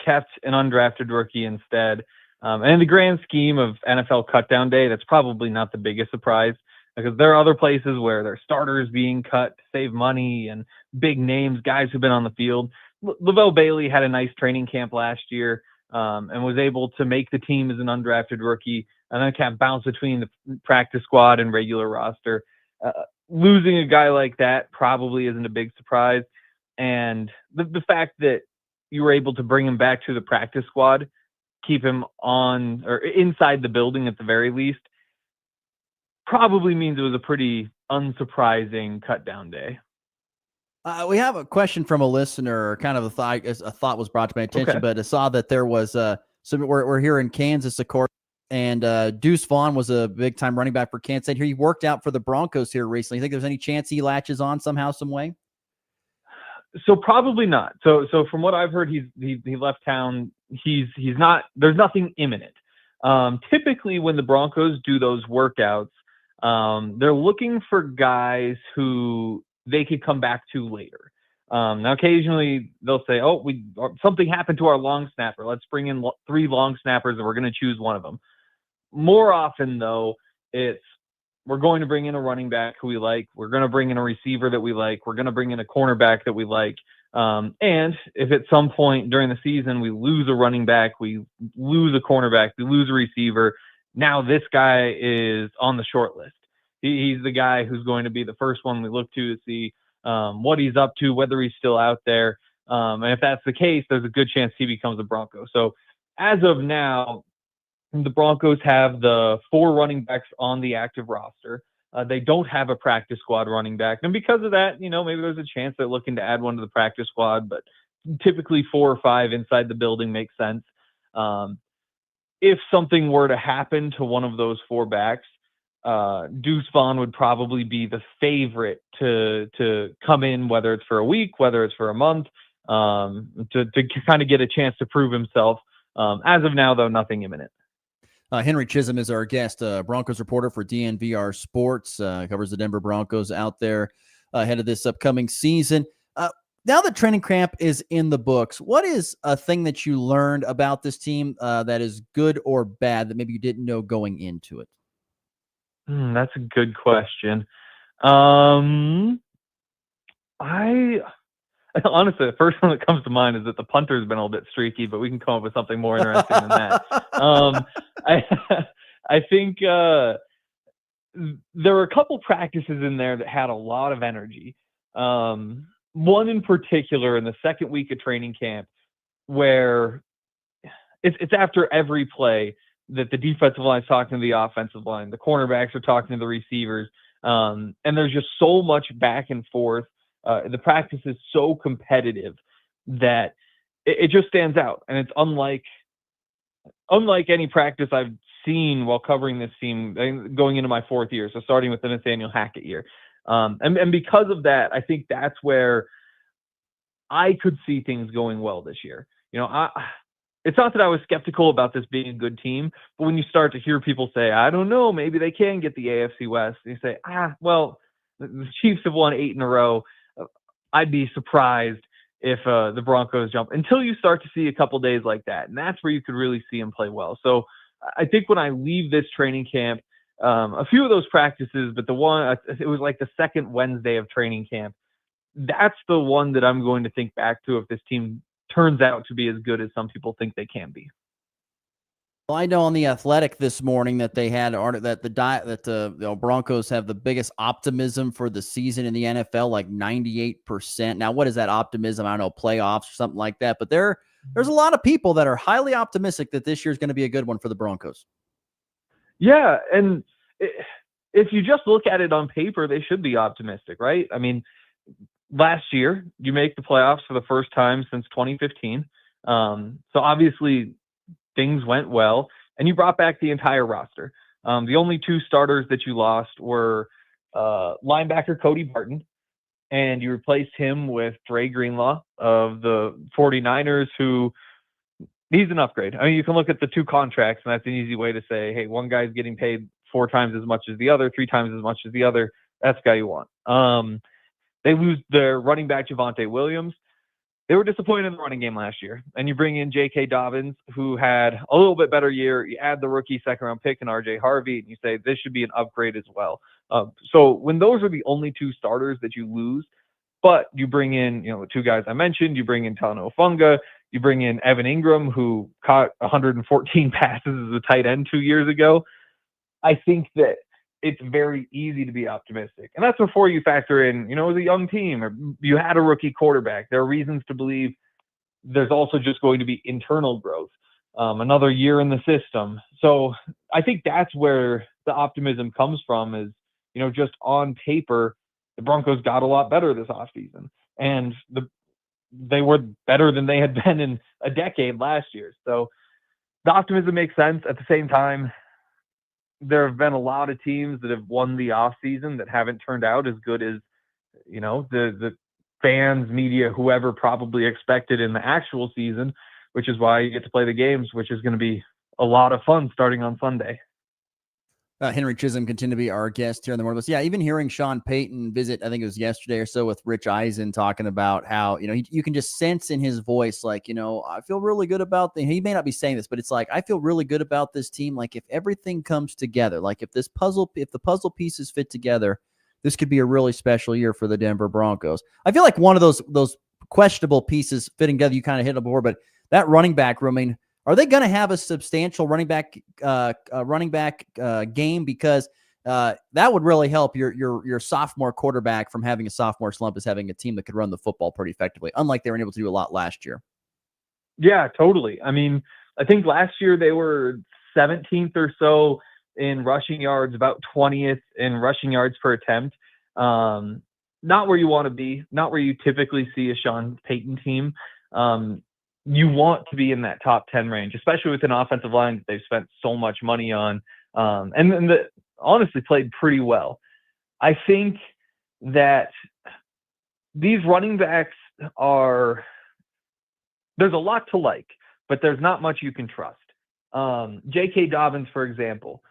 kept an undrafted rookie instead. And in the grand scheme of NFL cutdown day, that's probably not the biggest surprise, because there are other places where their starters being cut to save money and big names, guys who've been on the field. Lavelle Bailey had a nice training camp last year, and was able to make the team as an undrafted rookie, and then kind of bounce between the practice squad and regular roster. Losing a guy like that probably isn't a big surprise. And the fact that you were able to bring him back to the practice squad, keep him on or inside the building at the very least, probably means it was a pretty unsurprising cut down day. We have a question from a listener, kind of a thought was brought to my attention, but I saw that there was we're here in Kansas, of course, and Deuce Vaughn was a big time running back for Kansas State. Here, he worked out for the Broncos here recently. You think there's any chance he latches on somehow, some way? So probably not. So from what I've heard, he left town. He's not. There's nothing imminent. Typically, when the Broncos do those workouts, they're looking for guys who they could come back to later. Now, occasionally they'll say, "Oh, something happened to our long snapper. Let's bring in 3 long snappers, and we're going to choose one of them." More often, though, it's we're going to bring in a running back who we like. We're going to bring in a receiver that we like. We're going to bring in a cornerback that we like. And if at some point during the season we lose a running back, we lose a cornerback, we lose a receiver, now this guy is on the short list. He's the guy who's going to be the first one we look to see what he's up to, whether he's still out there. And if that's the case, there's a good chance he becomes a Bronco. So as of now, the Broncos have the 4 running backs on the active roster. They don't have a practice squad running back. And because of that, maybe there's a chance they're looking to add one to the practice squad, but typically 4 or 5 inside the building makes sense. If something were to happen to one of those 4 backs, Deuce Vaughn would probably be the favorite to come in, whether it's for a week, whether it's for a month, to kind of get a chance to prove himself. As of now, though, nothing imminent. Henry Chisholm is our guest, Broncos reporter for DNVR Sports, covers the Denver Broncos out there ahead of this upcoming season. Now that training camp is in the books, what is a thing that you learned about this team that is good or bad that maybe you didn't know going into it? That's a good question. Honestly, the first one that comes to mind is that the punter's been a little bit streaky, but we can come up with something more interesting than that. I think there were a couple practices in there that had a lot of energy. One in particular in the second week of training camp, where it's after every play that the defensive line is talking to the offensive line, the cornerbacks are talking to the receivers, and there's just so much back and forth. The practice is so competitive that it just stands out, and it's unlike any practice I've seen while covering this team going into my 4th year. So starting with the Nathaniel Hackett year, and because of that, I think that's where I could see things going well this year. It's not that I was skeptical about this being a good team, but when you start to hear people say, "I don't know, maybe they can get the AFC West," and you say, well, the Chiefs have won 8 in a row. I'd be surprised if the Broncos jump until you start to see a couple days like that. And that's where you could really see them play well. So I think when I leave this training camp, a few of those practices, but it was like the second Wednesday of training camp. That's the one that I'm going to think back to if this team turns out to be as good as some people think they can be. Well, I know on the Athletic this morning that they had that the Broncos have the biggest optimism for the season in the NFL, like 98%. Now, what is that optimism? I don't know, playoffs or something like that. But there's a lot of people that are highly optimistic that this year is going to be a good one for the Broncos. Yeah, and if you just look at it on paper, they should be optimistic, right? I mean, last year you make the playoffs for the first time since 2015. So obviously things went well, and you brought back the entire roster. The only two starters that you lost were linebacker Cody Barton, and you replaced him with Dre Greenlaw of the 49ers, who he's an upgrade. I mean, you can look at the two contracts, and that's an easy way to say, hey, one guy's getting paid 4 times as much as the other, 3 times as much as the other. That's the guy you want. They lose their running back, Javonte Williams. They were disappointed in the running game last year. And you bring in J.K. Dobbins, who had a little bit better year. You add the rookie second-round pick in R.J. Harvey, and you say this should be an upgrade as well. So when those are the only two starters that you lose, but you bring in, the two guys I mentioned, you bring in Tano Funga, you bring in Evan Ingram, who caught 114 passes as a tight end 2 years ago. I think that it's very easy to be optimistic. And that's before you factor in, it was a young team, or you had a rookie quarterback. There are reasons to believe there's also just going to be internal growth, another year in the system. So I think that's where the optimism comes from is, just on paper, the Broncos got a lot better this offseason. And they were better than they had been in a decade last year. So the optimism makes sense. At the same time, there have been a lot of teams that have won the offseason that haven't turned out as good as, the fans, media, whoever probably expected in the actual season, which is why you get to play the games, which is going to be a lot of fun starting on Sunday. Henry Chisholm continue to be our guest here in the morning. Yeah, even hearing Sean Payton visit, I think it was yesterday or so, with Rich Eisen talking about how, you can just sense in his voice, like, I feel really good about he may not be saying this, but it's like, I feel really good about this team. Like, if everything comes together, like if the puzzle pieces fit together, this could be a really special year for the Denver Broncos. I feel like one of those questionable pieces fitting together, you kind of hit it before, but that running back room, I mean, are they going to have a substantial running back game? Because that would really help your sophomore quarterback from having a sophomore slump, is having a team that could run the football pretty effectively, unlike they were able to do a lot last year. Yeah, totally. I mean, I think last year they were 17th or so in rushing yards, about 20th in rushing yards per attempt. Not where you want to be, not where you typically see a Sean Payton team. You want to be in that top 10 range, especially with an offensive line that they've spent so much money on, and honestly played pretty well. I think that these running backs there's a lot to like, but there's not much you can trust. J.K. Dobbins, for example,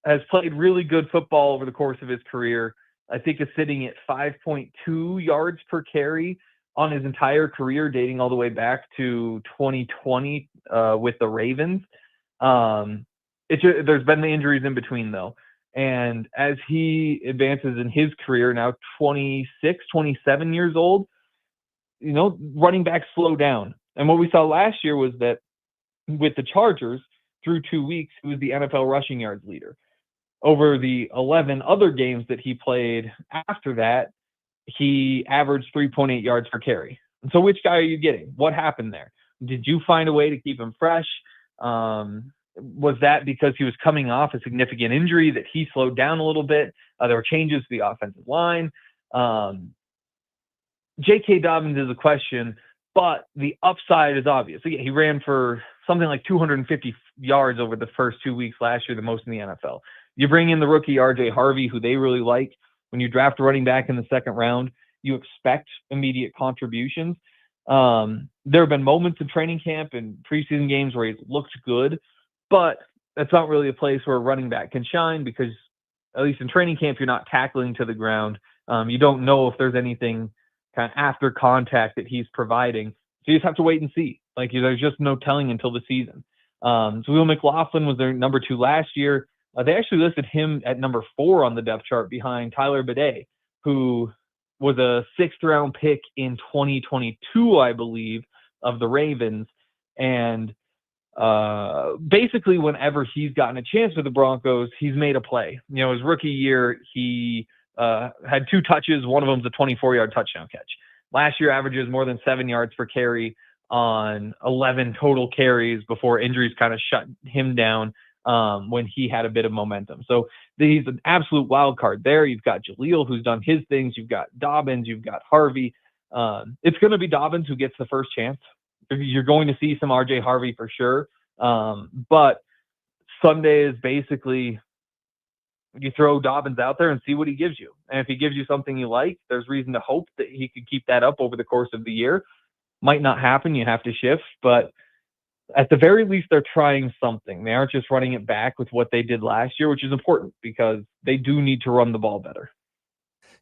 has played really good football over the course of his career. I think is sitting at 5.2 yards per carry on his entire career, dating all the way back to 2020 with the Ravens. There's been the injuries in between, though. And as he advances in his career, now 26, 27 years old, running backs slow down. And what we saw last year was that with the Chargers, through 2 weeks, he was the NFL rushing yards leader. Over the 11 other games that he played after that, he averaged 3.8 yards per carry. And so which guy are you getting? What happened there? Did you find a way to keep him fresh? Was that because he was coming off a significant injury that he slowed down a little bit? There were changes to the offensive line. J.K. Dobbins is a question, but the upside is obvious. So, yeah, he ran for something like 250 yards over the first 2 weeks last year, the most in the NFL. You bring in the rookie R.J. Harvey, who they really like. When you draft a running back in the second round, you expect immediate contributions. There have been moments in training camp and preseason games where he's looked good, but that's not really a place where a running back can shine because, at least in training camp, you're not tackling to the ground. You don't know if there's anything kind of after contact that he's providing. So you just have to wait and see. Like, there's just no telling until the season. So Will McLaughlin was their number 2 last year. They actually listed him at number 4 on the depth chart behind Tyler Bidet, who was a 6th-round pick in 2022, I believe, of the Ravens. And basically whenever he's gotten a chance with the Broncos, he's made a play. His rookie year, he had 2 touches. One of them's a 24-yard touchdown catch. Last year averages more than 7 yards per carry on 11 total carries before injuries kind of shut him down when he had a bit of momentum. So he's an absolute wild card there. You've got Jaleel, who's done his things. You've got Dobbins. You've got Harvey. It's going to be Dobbins who gets the first chance. You're going to see some RJ Harvey for sure. But Sunday is basically you throw Dobbins out there and see what he gives you. And if he gives you something you like, there's reason to hope that he could keep that up over the course of the year. Might not happen. You have to shift. But at the very least, they're trying something. They aren't just running it back with what they did last year, which is important because they do need to run the ball better.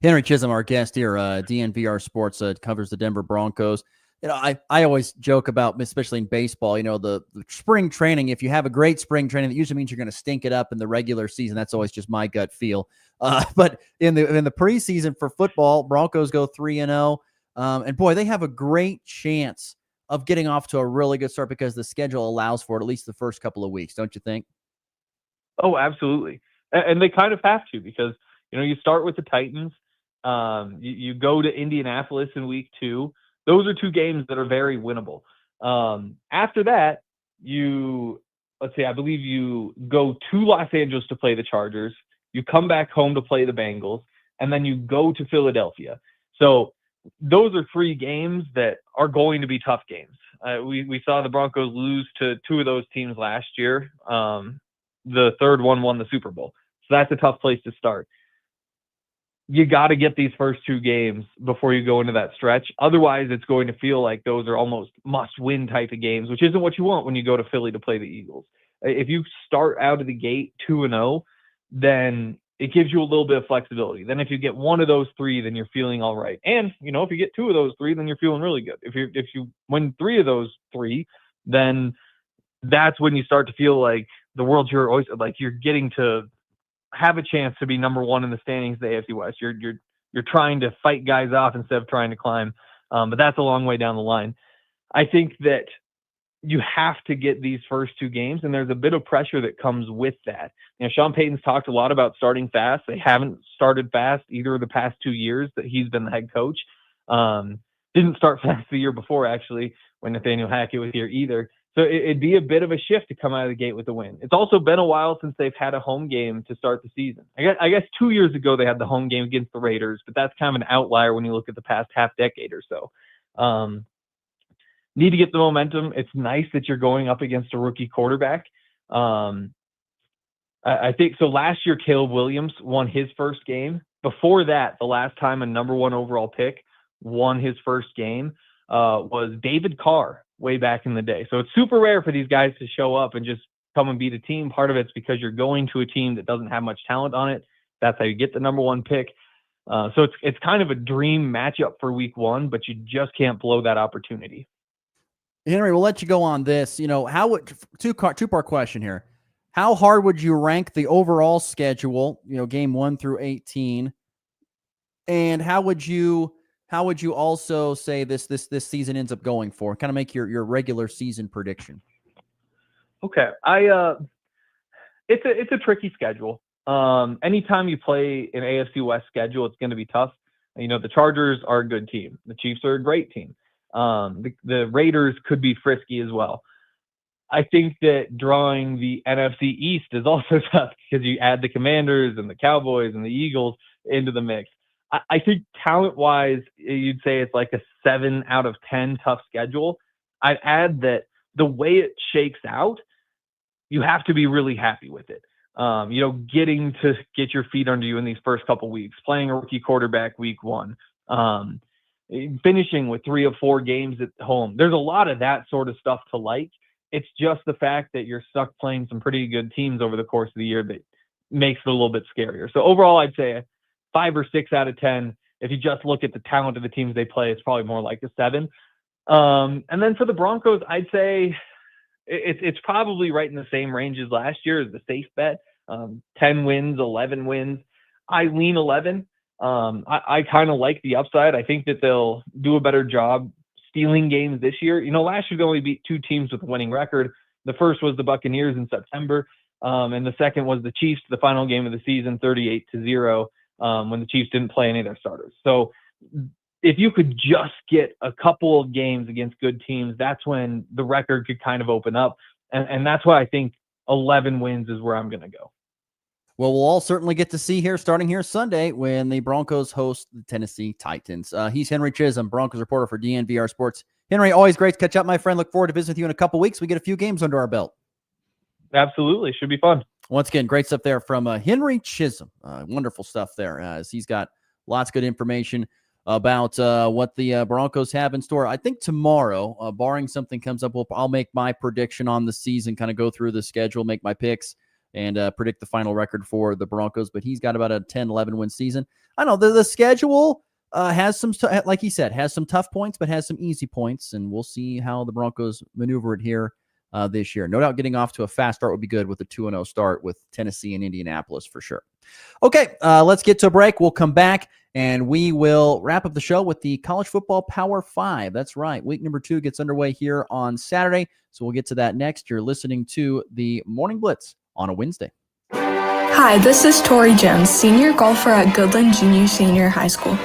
Henry Chisholm, our guest here, DNVR Sports, covers the Denver Broncos. I always joke about, especially in baseball, the spring training. If you have a great spring training, that usually means you're going to stink it up in the regular season. That's always just my gut feel. But in the preseason for football, Broncos go 3-0. And boy, they have a great chance of getting off to a really good start because the schedule allows for it, at least the first couple of weeks. Don't you think? Oh, absolutely. And they kind of have to because, you start with the Titans. You go to Indianapolis in week 2. Those are 2 games that are very winnable. After that, I believe you go to Los Angeles to play the Chargers. You come back home to play the Bengals, and then you go to Philadelphia. So those are 3 games that are going to be tough games. We saw the Broncos lose to 2 of those teams last year. The third one won the Super Bowl. So that's a tough place to start. You got to get these first 2 games before you go into that stretch. Otherwise, it's going to feel like those are almost must-win type of games, which isn't what you want when you go to Philly to play the Eagles. If you start out of the gate 2-0, then it gives you a little bit of flexibility. Then if you get one of those 3, then you're feeling all right. And, if you get 2 of those 3, then you're feeling really good. If you win 3 of those 3, then that's when you start to feel like the world's your oyster, like you're getting to have a chance to be number 1 in the standings of the AFC West. You're trying to fight guys off instead of trying to climb. But that's a long way down the line. I think that you have to get these first 2 games, and there's a bit of pressure that comes with that. Sean Payton's talked a lot about starting fast. They haven't started fast either of the past 2 years that he's been the head coach. Didn't start fast the year before, actually, when Nathaniel Hackett was here either. So it'd be a bit of a shift to come out of the gate with a win. It's also been a while since they've had a home game to start the season. I guess 2 years ago they had the home game against the Raiders, but that's kind of an outlier when you look at the past half decade or so. Need to get the momentum. It's nice that you're going up against a rookie quarterback. I think so. Last year, Caleb Williams won his first game. Before that, the last time a number 1 overall pick won his first game was David Carr way back in the day. So it's super rare for these guys to show up and just come and beat a team. Part of it's because you're going to a team that doesn't have much talent on it. That's how you get the number 1 pick. So it's kind of a dream matchup for week 1, but you just can't blow that opportunity. Henry, we'll let you go on this. How would two-part question here. How hard would you rank the overall schedule, game 1 through 18? And how would you also say this season ends up going for? Kind of make your regular season prediction. Okay. It's a tricky schedule. Anytime you play an AFC West schedule, it's going to be tough. The Chargers are a good team. The Chiefs are a great team. The Raiders could be frisky as well. I think that drawing the NFC East is also tough because you add the Commanders and the Cowboys and the Eagles into the mix. I think talent-wise, you'd say it's like a 7 out of 10 tough schedule. I'd add that the way it shakes out, you have to be really happy with it. Getting to get your feet under you in these first couple weeks, playing a rookie quarterback week 1, finishing with 3 of 4 games at home. There's a lot of that sort of stuff to like. It's just the fact that you're stuck playing some pretty good teams over the course of the year that makes it a little bit scarier. So overall, I'd say 5 or 6 out of 10. If you just look at the talent of the teams they play, it's probably more like a 7. And then for the Broncos, I'd say it's probably right in the same range as last year as the safe bet. 10 wins, 11 wins. I lean 11. I kind of like the upside. I think that they'll do a better job stealing games this year. Last year they only beat 2 teams with a winning record. The first was the Buccaneers in September, and the second was the Chiefs, the final game of the season, 38-0, when the Chiefs didn't play any of their starters. So if you could just get a couple of games against good teams, that's when the record could kind of open up. And that's why I think 11 wins is where I'm going to go. Well, we'll all certainly get to see here starting here Sunday when the Broncos host the Tennessee Titans. He's Henry Chisholm, Broncos reporter for DNVR Sports. Henry, always great to catch up, my friend. Look forward to visiting with you in a couple weeks. We get a few games under our belt. Absolutely. Should be fun. Once again, great stuff there from Henry Chisholm. Wonderful stuff there as he's got lots of good information about what the Broncos have in store. I think tomorrow, barring something comes up, I'll make my prediction on the season, kind of go through the schedule, make my picks, and predict the final record for the Broncos. But he's got about a 10-11 win season. I know the schedule has some, like he said, has some tough points, but has some easy points. And we'll see how the Broncos maneuver it here this year. No doubt getting off to a fast start would be good with a 2-0 start with Tennessee and Indianapolis for sure. Okay, let's get to a break. We'll come back and we will wrap up the show with the College Football Power 5. That's right. Week number 2 gets underway here on Saturday. So we'll get to that next. You're listening to the Morning Blitz on a Wednesday. Hi, this is Tori Jones, senior golfer at Goodland Junior Senior High School.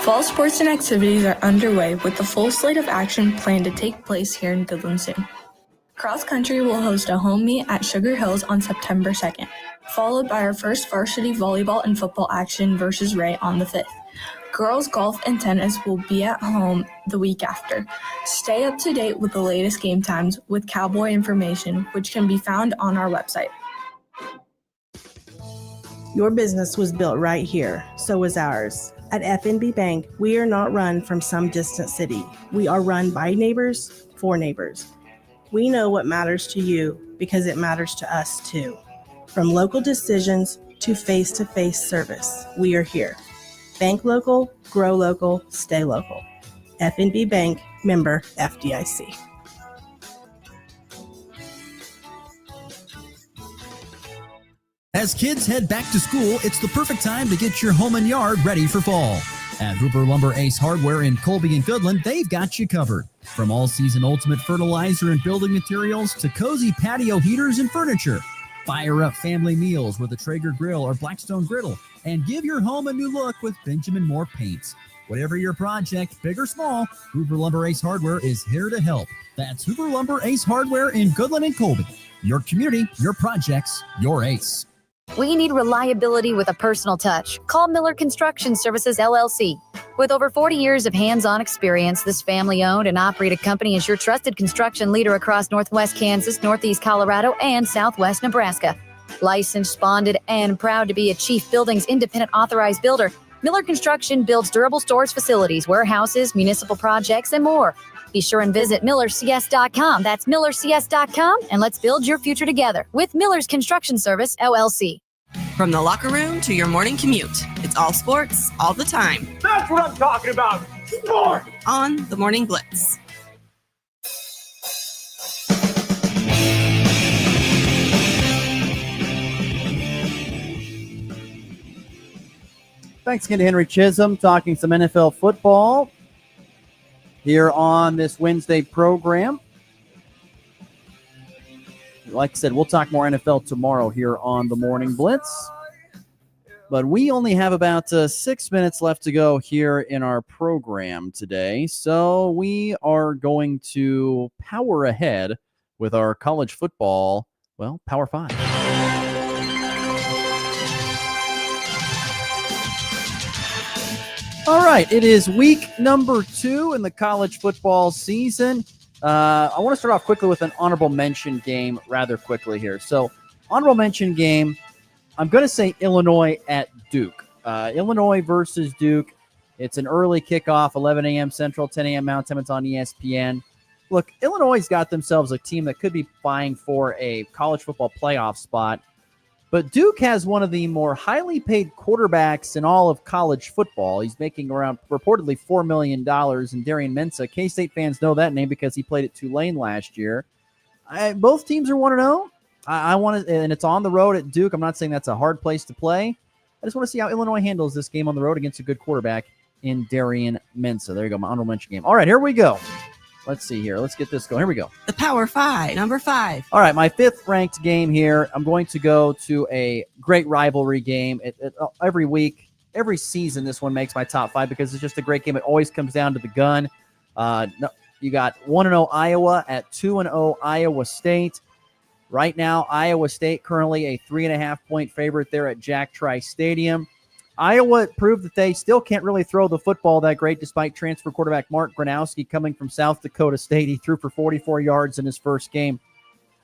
Fall sports and activities are underway with the full slate of action planned to take place here in Goodland soon. Cross Country will host a home meet at Sugar Hills on September 2nd, followed by our first varsity volleyball and football action versus Ray on the 5th. Girls golf and tennis will be at home the week after. Stay up to date with the latest game times with Cowboy information, which can be found on our website. Your business was built right here, so was ours. At FNB Bank, we are not run from some distant city. We are run by neighbors, for neighbors. We know what matters to you because it matters to us too. From local decisions to face-to-face service, we are here. Bank local, grow local, stay local. FNB Bank, member FDIC. As kids head back to school, it's the perfect time to get your home and yard ready for fall. At Hooper Lumber Ace Hardware in Colby and Goodland, they've got you covered. From all-season ultimate fertilizer and building materials to cozy patio heaters and furniture. Fire up family meals with a Traeger grill or Blackstone griddle and give your home a new look with Benjamin Moore paints. Whatever your project, big or small, Hooper Lumber Ace Hardware is here to help. That's Hooper Lumber Ace Hardware in Goodland and Colby. Your community, your projects, your ace. We need reliability with a personal touch. Call Miller Construction Services, LLC. With over 40 years of hands-on experience, this family-owned and operated company is your trusted construction leader across Northwest Kansas, Northeast Colorado, and Southwest Nebraska. Licensed, bonded, and proud to be a Chief Buildings Independent Authorized Builder, Miller Construction builds durable storage facilities, warehouses, municipal projects, and more. Be sure and visit millercs.com. That's millercs.com, and let's build your future together with Miller's Construction Service, LLC. From the locker room to your morning commute, it's all sports, all the time. That's what I'm talking about. Sport! On the Morning Blitz. Thanks again to Henry Chisholm talking some NFL football here on this Wednesday program. Like I said, we'll talk more NFL tomorrow here on the Morning Blitz. But we only have about 6 minutes left to go here in our program today. So we are going to power ahead with our college football, well, Power 5. All right, it is week number 2 in the college football season. I want to start off quickly with an honorable mention game rather quickly here. So, honorable mention game, I'm going to say Illinois at Duke. Illinois versus Duke. It's an early kickoff, 11 a.m. Central, 10 a.m. Mountain Time. It's on ESPN. Look, Illinois got themselves a team that could be vying for a college football playoff spot. But Duke has one of the more highly paid quarterbacks in all of college football. He's making around reportedly $4 million in Darian Mensah. K-State fans know that name because he played at Tulane last year. Both teams are 1-0. I want to, and it's on the road at Duke. I'm not saying that's a hard place to play. I just want to see how Illinois handles this game on the road against a good quarterback in Darian Mensah. There you go, my honorable mention game. All right, here we go. Let's see here. Let's get this going. Here we go. The Power 5, number 5. All right, my 5th ranked game here. I'm going to go to a great rivalry game. Every week, every season, this one makes my top 5 because it's just a great game. It always comes down to the gun. You got 1-0 Iowa at 2-0 Iowa State. Right now, Iowa State currently a 3.5-point favorite there at Jack Trice Stadium. Iowa proved that they still can't really throw the football that great despite transfer quarterback Mark Gronowski coming from South Dakota State. He threw for 44 yards in his first game.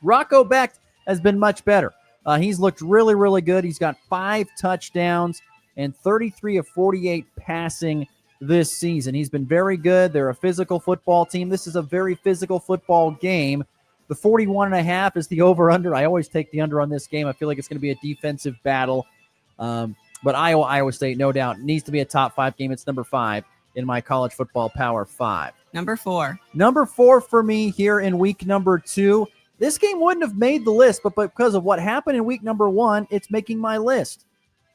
Rocco Becht has been much better. He's looked really, really good. He's got 5 touchdowns and 33 of 48 passing this season. He's been very good. They're a physical football team. This is a very physical football game. The 41.5 is the over-under. I always take the under on this game. I feel like it's going to be a defensive battle. But Iowa State, no doubt, needs to be a top 5 game. It's number 5 in my college football Power 5. Number 4. Number 4 for me here in week number 2. This game wouldn't have made the list, but because of what happened in week number 1, it's making my list.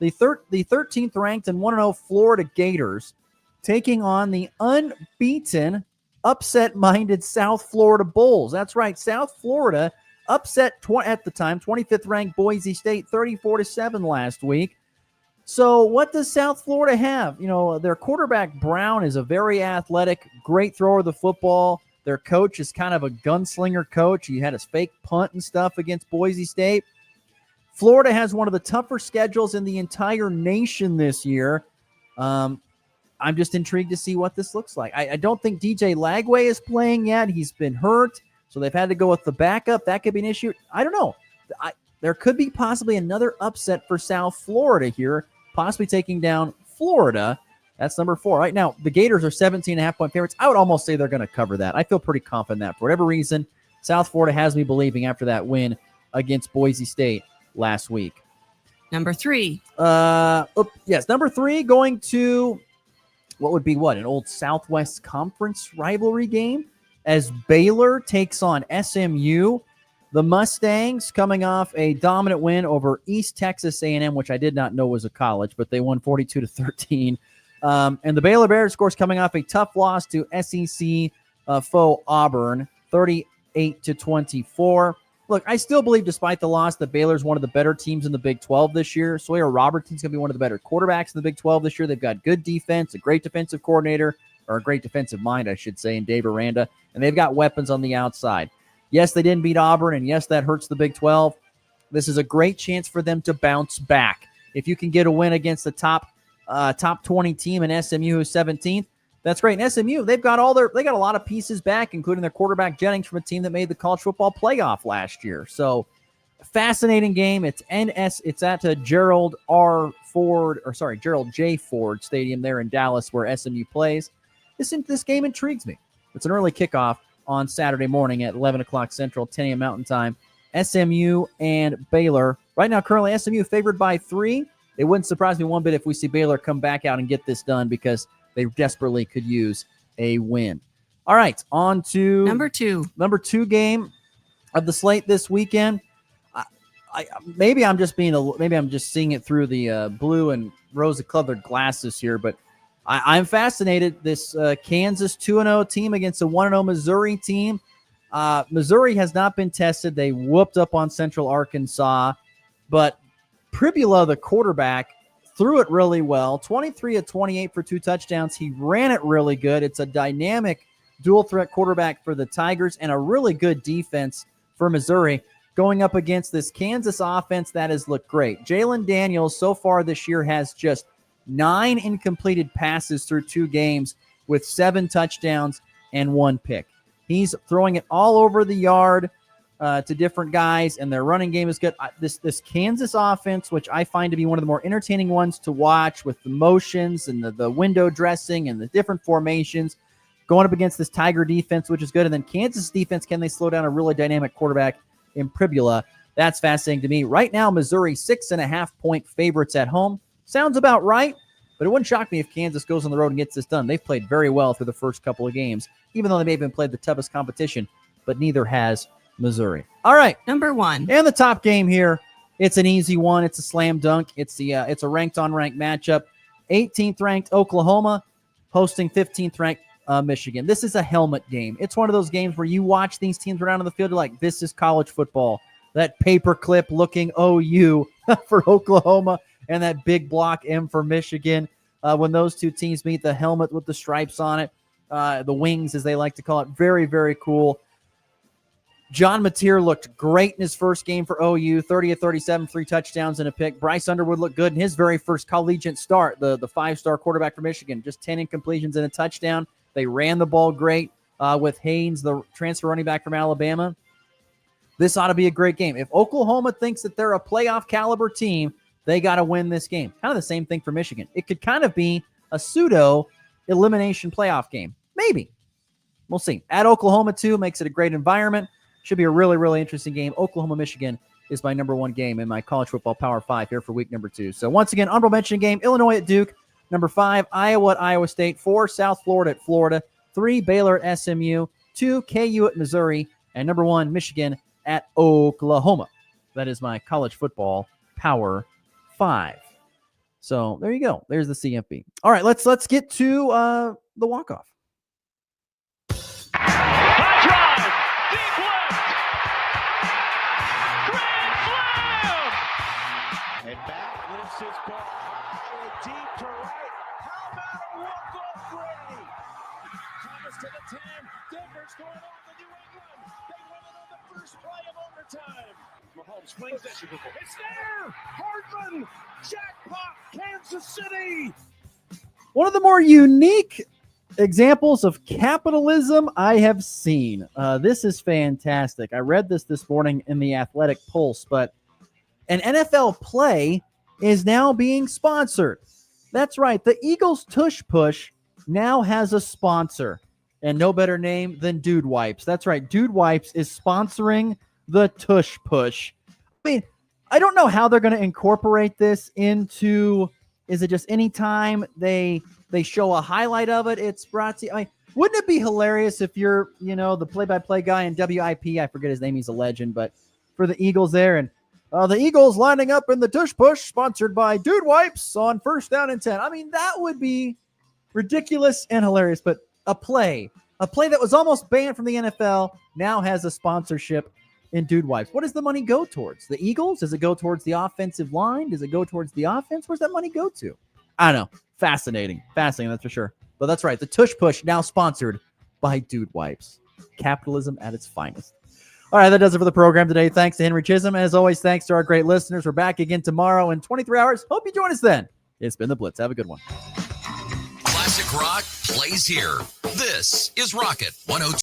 The 13th ranked and 1-0 Florida Gators taking on the unbeaten, upset-minded South Florida Bulls. That's right, South Florida upset at the time 25th ranked Boise State 34-7 last week. So what does South Florida have? You know, their quarterback Brown is a very athletic, great thrower of the football. Their coach is kind of a gunslinger coach. He had his fake punt and stuff against Boise State. Florida has one of the tougher schedules in the entire nation this year. I'm just intrigued to see what this looks like. I don't think DJ Lagway is playing yet. He's been hurt, so they've had to go with the backup. That could be an issue. I don't know. There could be possibly another upset for South Florida here, possibly taking down Florida. That's number 4. Right now, the Gators are 17.5-point favorites. I would almost say they're going to cover that. I feel pretty confident that. For whatever reason, South Florida has me believing after that win against Boise State last week. Number 3. Yes, number 3 going to what would be an old Southwest Conference rivalry game as Baylor takes on SMU. The Mustangs coming off a dominant win over East Texas A&M, which I did not know was a college, but they won 42-13. And the Baylor Bears, of course, coming off a tough loss to SEC foe Auburn, 38-24. Look, I still believe, despite the loss, that Baylor's one of the better teams in the Big 12 this year. Sawyer Robertson's going to be one of the better quarterbacks in the Big 12 this year. They've got good defense, a great defensive coordinator, or a great defensive mind, I should say, in Dave Aranda, and they've got weapons on the outside. Yes, they didn't beat Auburn, and yes, that hurts the Big 12. This is a great chance for them to bounce back. If you can get a win against the top 20 team in SMU, who's 17th, that's great. And SMU, they got a lot of pieces back, including their quarterback Jennings from a team that made the college football playoff last year. So, fascinating game. It's at Gerald J. Ford Stadium there in Dallas, where SMU plays. This game intrigues me. It's an early kickoff on Saturday morning at 11 o'clock Central, 10 a.m. Mountain Time. SMU and Baylor. Right now, currently SMU favored by 3. It wouldn't surprise me one bit if we see Baylor come back out and get this done because they desperately could use a win. All right, on to number 2 game of the slate this weekend. Maybe I'm just seeing it through the blue and rose-colored glasses here, but I'm fascinated. This Kansas 2-0 team against a 1-0 Missouri team. Missouri has not been tested. They whooped up on Central Arkansas, but Pribula, the quarterback, threw it really well. 23 of 28 for 2 touchdowns. He ran it really good. It's a dynamic dual-threat quarterback for the Tigers and a really good defense for Missouri going up against this Kansas offense that has looked great. Jalen Daniels so far this year has just 9 incompleted passes through 2 games with 7 touchdowns and 1 pick. He's throwing it all over the yard to different guys, and their running game is good. This Kansas offense, which I find to be one of the more entertaining ones to watch with the motions and the window dressing and the different formations, going up against this Tiger defense, which is good. And then Kansas defense, can they slow down a really dynamic quarterback in Pribula? That's fascinating to me. Right now, Missouri 6.5-point favorites at home. Sounds about right, but it wouldn't shock me if Kansas goes on the road and gets this done. They've played very well through the first couple of games, even though they may have played the toughest competition, but neither has Missouri. All right. Number 1. And the top game here, it's an easy one. It's a slam dunk. It's a ranked-on-ranked matchup. 18th-ranked Oklahoma hosting 15th-ranked Michigan. This is a helmet game. It's one of those games where you watch these teams around on the field, you're like, this is college football. That paperclip looking OU for Oklahoma and that big block M for Michigan. When those two teams meet, the helmet with the stripes on it, the wings, as they like to call it, very, very cool. John Mateer looked great in his first game for OU, 30 of 37, 3 touchdowns and a pick. Bryce Underwood looked good in his very first collegiate start, the 5-star quarterback for Michigan, just 10 incompletions and a touchdown. They ran the ball great with Haynes, the transfer running back from Alabama. This ought to be a great game. If Oklahoma thinks that they're a playoff caliber team, they got to win this game. Kind of the same thing for Michigan. It could kind of be a pseudo elimination playoff game. Maybe. We'll see. At Oklahoma, too, makes it a great environment. Should be a really, really interesting game. Oklahoma-Michigan is my number 1 game in my college football Power 5 here for week number 2. So once again, honorable mention game, Illinois at Duke. Number 5, Iowa at Iowa State. 4, South Florida at Florida. 3, Baylor at SMU. 2, KU at Missouri. And number 1, Michigan at Oklahoma. That is my college football Power 5. So there you go. There's the CFB. All right, let's get to the walk-off. And back lifts his ball deep to right. How about a walk-off Brady? Thomas to the 10. Denver's going on to New England. They win it on the first play of overtime. Mahomes flings it. It's there. Hardman. Jackpot. Kansas City. One of the more unique examples of capitalism I have seen. This is fantastic. I read this morning in the Athletic Pulse, but an NFL play is now being sponsored. That's right. The Eagles Tush Push now has a sponsor, and no better name than Dude Wipes. That's right. Dude Wipes is sponsoring the Tush Push. I mean, I don't know how they're going to incorporate this into, is it just any time they show a highlight of it, it's brought to you? I mean, wouldn't it be hilarious if you're, the play-by-play guy in WIP, I forget his name, he's a legend, but for the Eagles there, and the Eagles lining up in the Tush Push, sponsored by Dude Wipes on 1st down and 10. I mean, that would be ridiculous and hilarious, but a play that was almost banned from the NFL now has a sponsorship in Dude Wipes. What does the money go towards? The Eagles? Does it go towards the offensive line? Does it go towards the offense? Where's that money go to? I don't know. Fascinating, that's for sure. But that's right. The Tush Push now sponsored by Dude Wipes. Capitalism at its finest. All right, that does it for the program today. Thanks to Henry Chisholm. As always, thanks to our great listeners. We're back again tomorrow in 23 hours. Hope you join us then. It's been the Blitz. Have a good one. Classic rock plays here. This is Rocket 102.